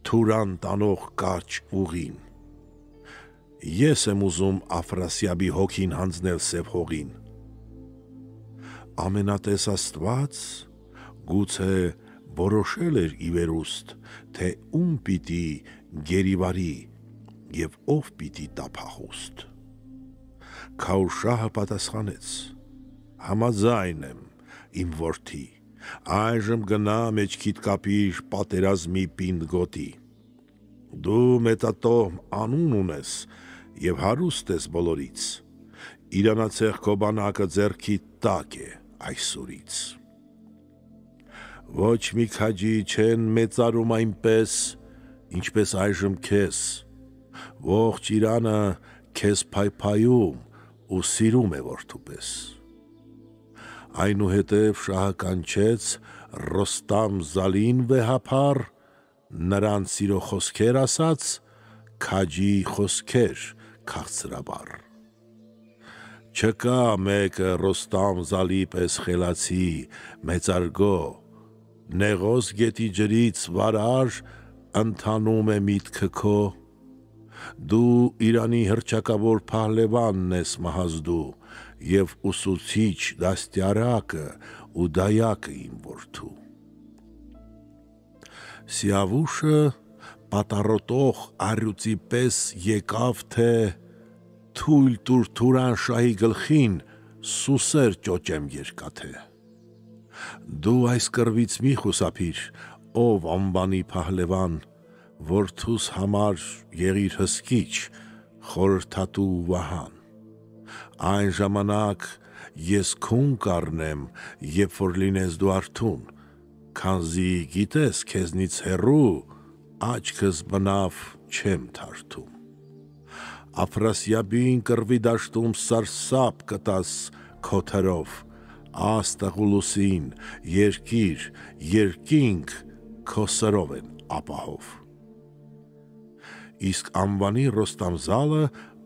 թուրան տանող կարճ ուղին։ Ես եմ ուզում Աֆրասիաբի հոգին հանձնել սև հողին։ Ամենատես Աստված գուցե որոշել էր ի վերուստ, թե ում պիտի գերիվարի և ով պիտի տա փախուստ։ Քաուշահը պատասխանեց. համաձայն եմ, իմ որդի, այժմ գնա մեջքիդ կապիր պատերազմի պինդ գոտի։ Դու մեծատոհմ անուն ունես և հարուստ ես բոլորից, իրանացեղ քո բանակը ձեռքիդ տակ է այսօրից։ Ոչ մի քաջի չեն մեծարում այնպես, ինչպես այժմ քեզ, ողջ Իրանը քեզ փայփայում ու սիրում է որդու պես։ Այնուհետև շահը կանչեց Ռոստամ Զալին վեհափառ, նրան սիրո խոսքեր ասաց, քաջի խոսքեր քաղցրաբար։ Չկա մեկը Ռոստամ Զալի պես խելացի, մեծարգո, Նեղոս գետի ջրից վարար ընթանում է միտքը քո, դու Իրանի հռչակավոր փահլևանն ես մահազդու և ուսուցիչ դաստիարակը ու դայակը իմ որդու։ Սիավուշը պատառոտող առյուծի պես եկավ, թե թույլ տուր Թուրանշահի գլխին սուսեր ճոճեմ երկաթե։ Դու այս կռվից մի խուսափիր, ով անվանի փահլևան, որդուս համար եղիր հսկիչ, խորհրդատու Վահան։ Այն ժամանակ ես քուն կառնեմ, երբ որ լինես դու արթուն, քանզի գիտես քեզնից հեռու աչքս բնավ չեմ թարթում։ Աֆրասիաբին կռվի դաշտում սարսափ կտաս քո թրով, Աստղուլուսին, երկիր, երկինք քո սրով են ապահով։ Իսկ անվանի Ռոստամ Զալը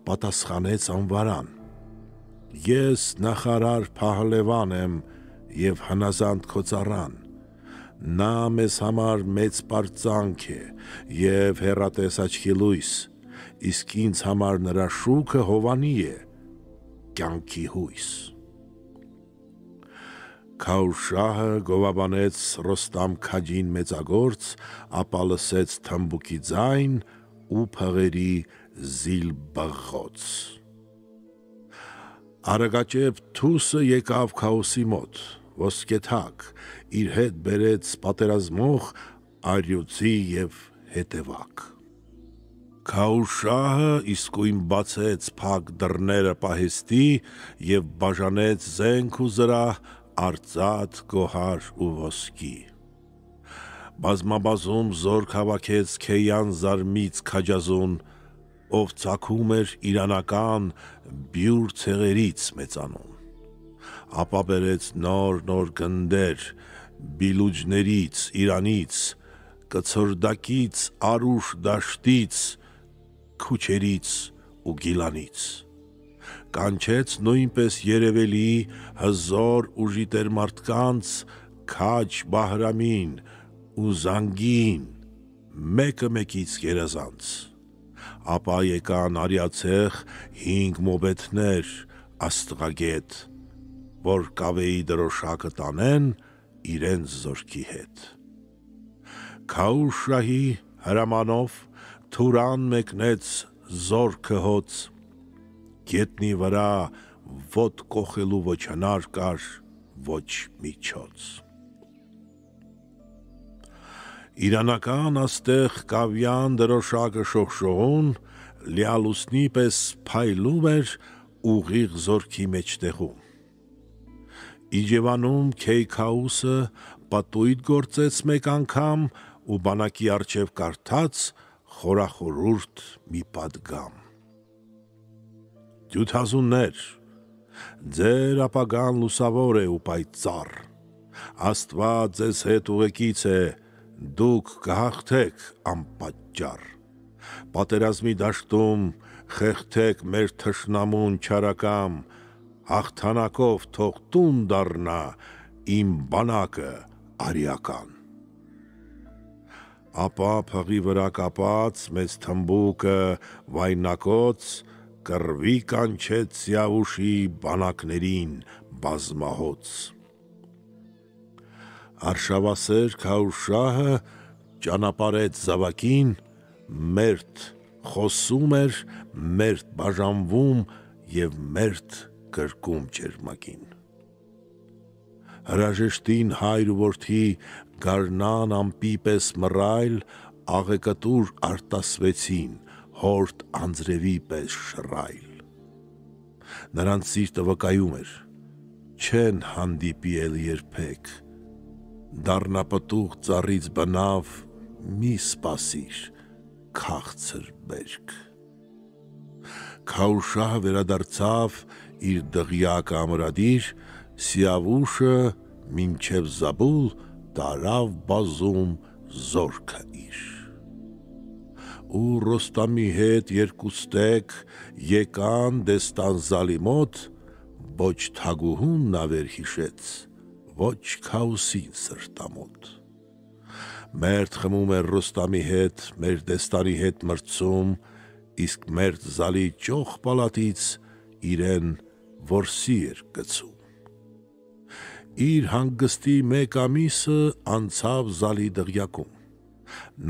պատասխանեց անվարան. Ես նախարար փահլևան եմ և հնազանդ քո ծառան, նա մեզ համար մեծ պարծանք է և հեռատես աչքի լույս, իսկ ինձ համար նրա շուքը հովանի է, կյանքի հույս։ Քաուշահը գովաբանեց Ռոստամ քաջին մեծագործ, ապա լսեց թմբուկի ձայն ու փղերի զիլ բղղոց։ Արագաճեպ թուսը եկավ Քաուսի մոտ, ոսկեթակ, իր հետ բերեց պատերազմող առյուծի և հետևակ։ Քաուշահը իսկույն բացեց փակ դռները պահեստի և բաժանեց զենք ու զրահ, արծաթ, գոհար ու ոսկի։ Բազմաբազում զորք հավաքեց Քեյան Զարմից քաջազուն, ով ծագում էր իրանական բյուր ցեղերից մեծանուն, ապա բերեց նոր գնդեր Բիլուջներից, Իրանից, Կցորդակից, Արուշ դաշտից, Քուչերից ու Գիլանից, կանչեց նույնպես երևելի հզոր ու ժիտեր մարդկանց քաջ Բահրամին ու Զանգիին, մեկը մեկից գերազանց, ապա եկան արիացեղ 5 մոբեթներ աստղագետ, որ կավեի դրոշակը տանեն իրենց զորքի հետ։ Քաուշահի հրամանով Թուրան մեկնեց զորքը հոծ, գետնի վրա ոտ կոխելու ոչ հնար կար, ոչ միջոց։ Իրանական աստեղ կավյան դրոշակը շողշողուն, լիալուսնի պես փայլում էր ուղիղ զորքի մեջտեղում։ Իջևանում Քեյ Քաուսը պատույտ գործեց մեկ անգամ ու բանակի առջև կարդաց խորախորուրդ մի պատգամ. Ջութազուններ, ձեր ապագան լուսավոր է ու պայծառ, Աստված ձեզ հետ ուղեկից է, դուք կհաղթեք անպատճառ, պատերազմի դաշտում խեղդեք մեր թշնամուն չարակամ, հաղթանակով թող տուն դառնա իմ բանակը արիական։ ապա փղի վրա կապած մեծ թմբուկը վայնակոց կռվի կանչեց Սիավուշի բանակներին բազմահոծ։ Արշավասեր Քաուշահը ճանապարհեց զավակին, մերթ խոսում էր, մերթ բաժանվում և մերթ կրկում ճերմակին։ Հրաժեշտին հայր ու որդի գարնան ամպի պես մռայլ աղեկտուր արտասվեցին հորդ անձրևի պես շռայլ։ Նրանց սիրտը վկայում էր. չեն հանդիպի էլ երբեք, դառնապտուղ ծառից բնավ մի սպասիր քաղցր բերք։ Քաուշահը վերադարձավ իր դղյակը ամրադիր, Սիավուշը մինչև Զաբուլ տարավ բազում զորքը իր։ Ու Ռոստամի հետ երկուստեք եկան Դեստանզալի մոտ, ոչ թագուհուն նա վերհիշեց, ոչ Քաուսին սրտամոտ։ Մերթ խմում էր Ռոստամի հետ, մեր Դեստանի հետ մրցում, իսկ մերթ Զալի ճոխ պալատից իրեն որսի էր գցում։ Իր հանգստի մեկ ամիսը անցավ Զալի դղյակում,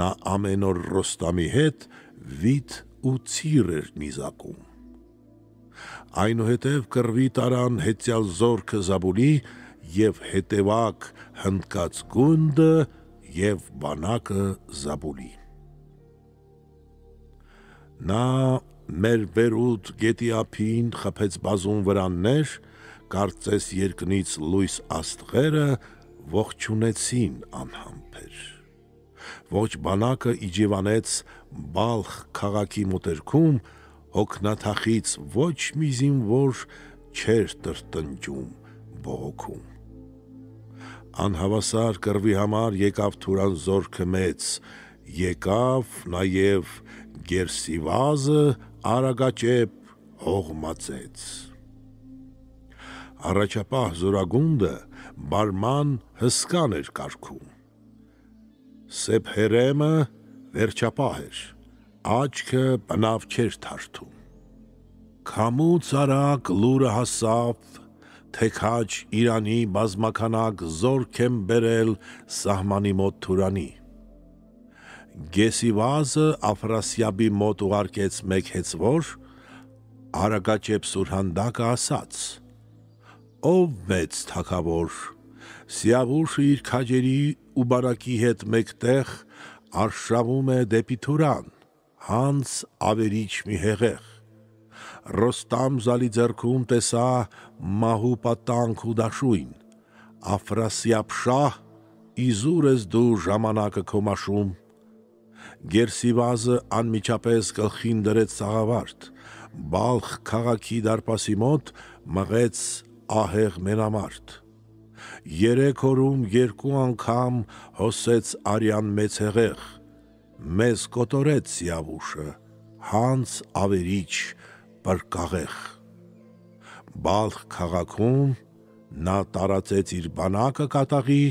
նա ամեն օր Ռոստամի հետ վիթ ու ցիր էր նիզակում։ Այնուհետև կռվի տարան հեծյալ զորքը Զաբուլի և հետևակ հնդկած գունդը և բանակը Զաբուլի։ Նա մեր Բերուտ գետի ափին խփեց բազում վրաններ, կարծես երկնից լույս աստղերը ողջունեցին անհամբեր։ Ոչ բանակը իջևանեց Բալխ քաղաքի մոտերքում, հոգնաթախից ոչ մի զինվոր չէր տրտնջում բողոքում։ Անհավասար կռվի համար եկավ Թուրան զորքը մեծ, եկավ նաև Գերսիվազը արագաճեպ հողմածեց։ Առաջապահ Զորագունդը բարման հսկան էր կարգում։ Սեփհերեմը վերջապահ էր, աչքը բնավ չէր թարթում։ Քամուց արագ լուրը հասավ, թե քաջ Իրանի բազմաքանակ զորք են բերել սահմանի մոտ Թուրանի։ Գեսիվազը Աֆրասիաբի մոտ ուղարկեց մեկ հեծվոր, արագաճեպ Սուրհանդակը ասաց. «Ով մեծ թագավոր, Սիավուշը իր քաջերի ու բանակի հետ մեկտեղ արշավում է դեպի Թուրան, հանց ավերիչ մի հեղեղ։ Ռոստամ Զալի ձեռքում տեսա մահու պատանք ու դաշույն, Աֆրասիաբ շահ, իզուր ես դու ժամանակը քո մաշում։ Գերսիվազը անմիջապես գլխին դրեց սաղավարտ, Բալխ քաղաքի դարպասի մոտ մղեց ահեղ մենամարտ։ 3 օրում 2 անգամ հոսեց արյան մեծ հեղեղ, մեզ կոտորեց Սիավուշը, հանց ավերիչ պրկաղեղ։ Բալխ քաղաքում նա տարածեց իր բանակը կատաղի,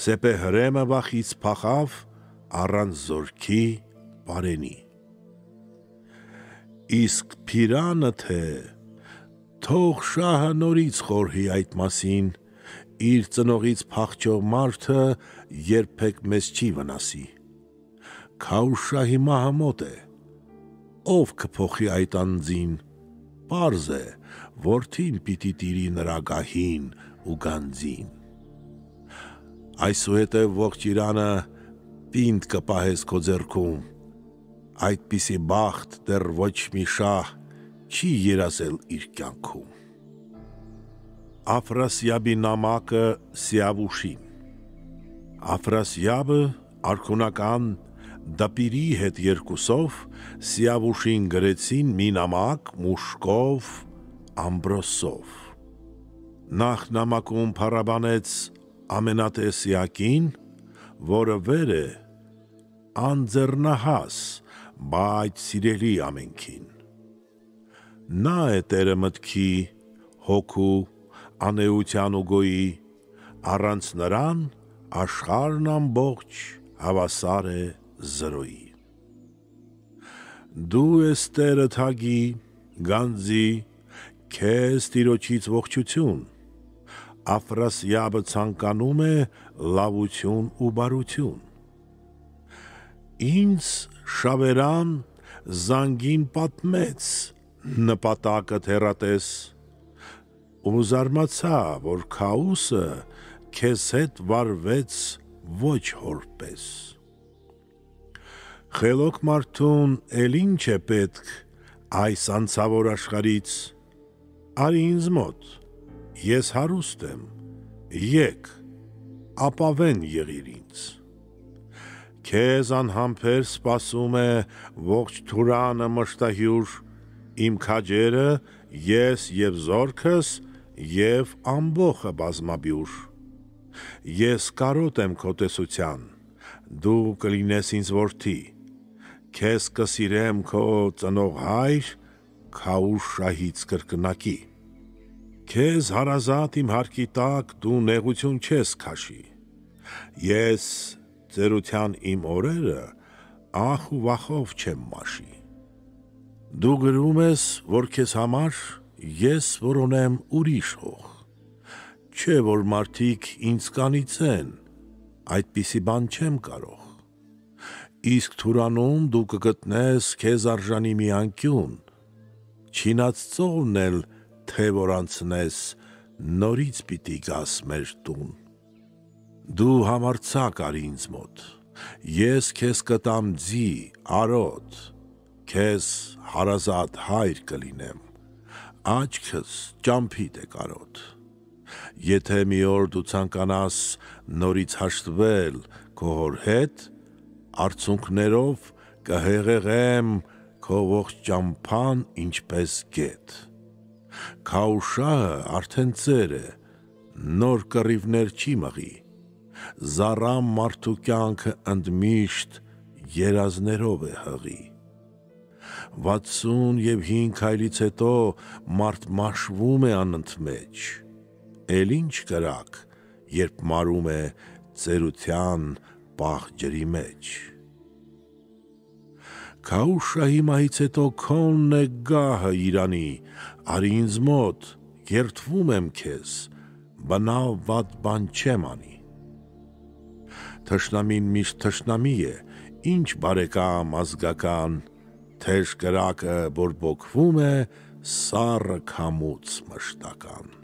Սեփհերեմը վախից փախավ առանց զորքի պարենի։ Իսկ Փիրանը թե, թող շահը նորից խորհի այդ մասին, իր ծնողից փախչող մարդը երբեք մեզ չի վնասի։ Քաուշահի մահը մոտ է, ով կփոխի այդ անձին, պարզ է, որդին պիտի տիրի նրա գահին ու գանձին։ Այսուհետև ողջ Իրանը պինդ կպահես քո ձեռքում, այդպիսի բախտ դեռ ոչ մի շահ չի երազել իր կյանքում։ Աֆրասիաբի նամակը Սիավուշին։ Աֆրասիաբը արքունական դպիրի հետ երկուսով Սիավուշին գրեցին մի նամակ մուշկով, ամբրոսով։ Նախ նամակում փառաբանեց ամենատեսյակին, որը վեր է, անձեռնահաս, բայց սիրելի ամենքին։ Նա է տերը մտքի, հոգու, անեության ու գոյի, առանց նրան աշխարհն ամբողջ հավասար է 0-ի։ Դու ես Տերը թագի, գանձի, քեզ Տիրոջից ողջություն, Աֆրասիաբը ցանկանում է լավություն ու բարություն։ Ինձ շավերան զանգին պատմեց, նպատակը թերատես, ու զարմացա, որ Քաուսը քեզ հետ վարվեց ոչ հորպես։ Խելոք մարդուն էլ ինչ է պետք այս անցավոր աշխարից, արի ինձ մոտ, ես հարուստ եմ, եկ, ապավեն եղիր ինձ։ Քեզ անհամբեր սպասում է ողջ Թուրանը մշտահյուր, իմ քաջերը, ես և զորքս և ամբոխը բազմաբյուր։ Ես կարոտ եմ քո տեսության, դու կլինես ինձ որդի, քեզ կսիրեմ քո ծնող հայր Քաուշ շահից կրկնակի։ Քեզ հարազատ իմ հարկի տակ դու նեղություն չես քաշի։ Ես ծերության իմ օրերը ախ ու վախով չեմ մաշի։ Դու գրում ես, որ քեզ համար ես որոնեմ ուրիշ հող, չէ որ մարդիկ ինձ կանիծեն, այդպիսի բան չեմ կարող։ Իսկ Թուրանում դու կգտնես քեզ արժանի մի անկյուն, չինած ծովն էլ թե որ անցնես, նորից պիտի գաս մեր տուն։ Դու համարձակ արի ինձ մոտ, ես քեզ կտամ ձի, արոտ, քեզ հարազատ հայր կլինեմ, աչքս ճամփիդ է կարոտ։ Եթե մի օր դու ցանկանաս նորից հաշտվել քո հոր հետ, արցունքներով կհեղեղեմ քո ողջ ճամփան ինչպես գետ։ Քաուշահը արդեն ծեր է, նոր կռիվներ չի մղի, զառամ մարդու կյանքը ընդմիշտ երազներով է հղի։ 65 քայլից հետո մարդ մաշվում է անընդմեջ, էլ ինչ կրակ, երբ մարում է ծերության պաղ ջրի մեջ։ Քաուշահի մահից հետո քոնն է գահը Իրանի, արի ինձ մոտ, երդվում եմ քեզ, բնավ վատ բան չեմ անի։ Թշնամին միշտ թշնամի է, ինչ բարեկամ ազգական, թեժ կրակը բորբոքվում է սառը քամուց մշտական։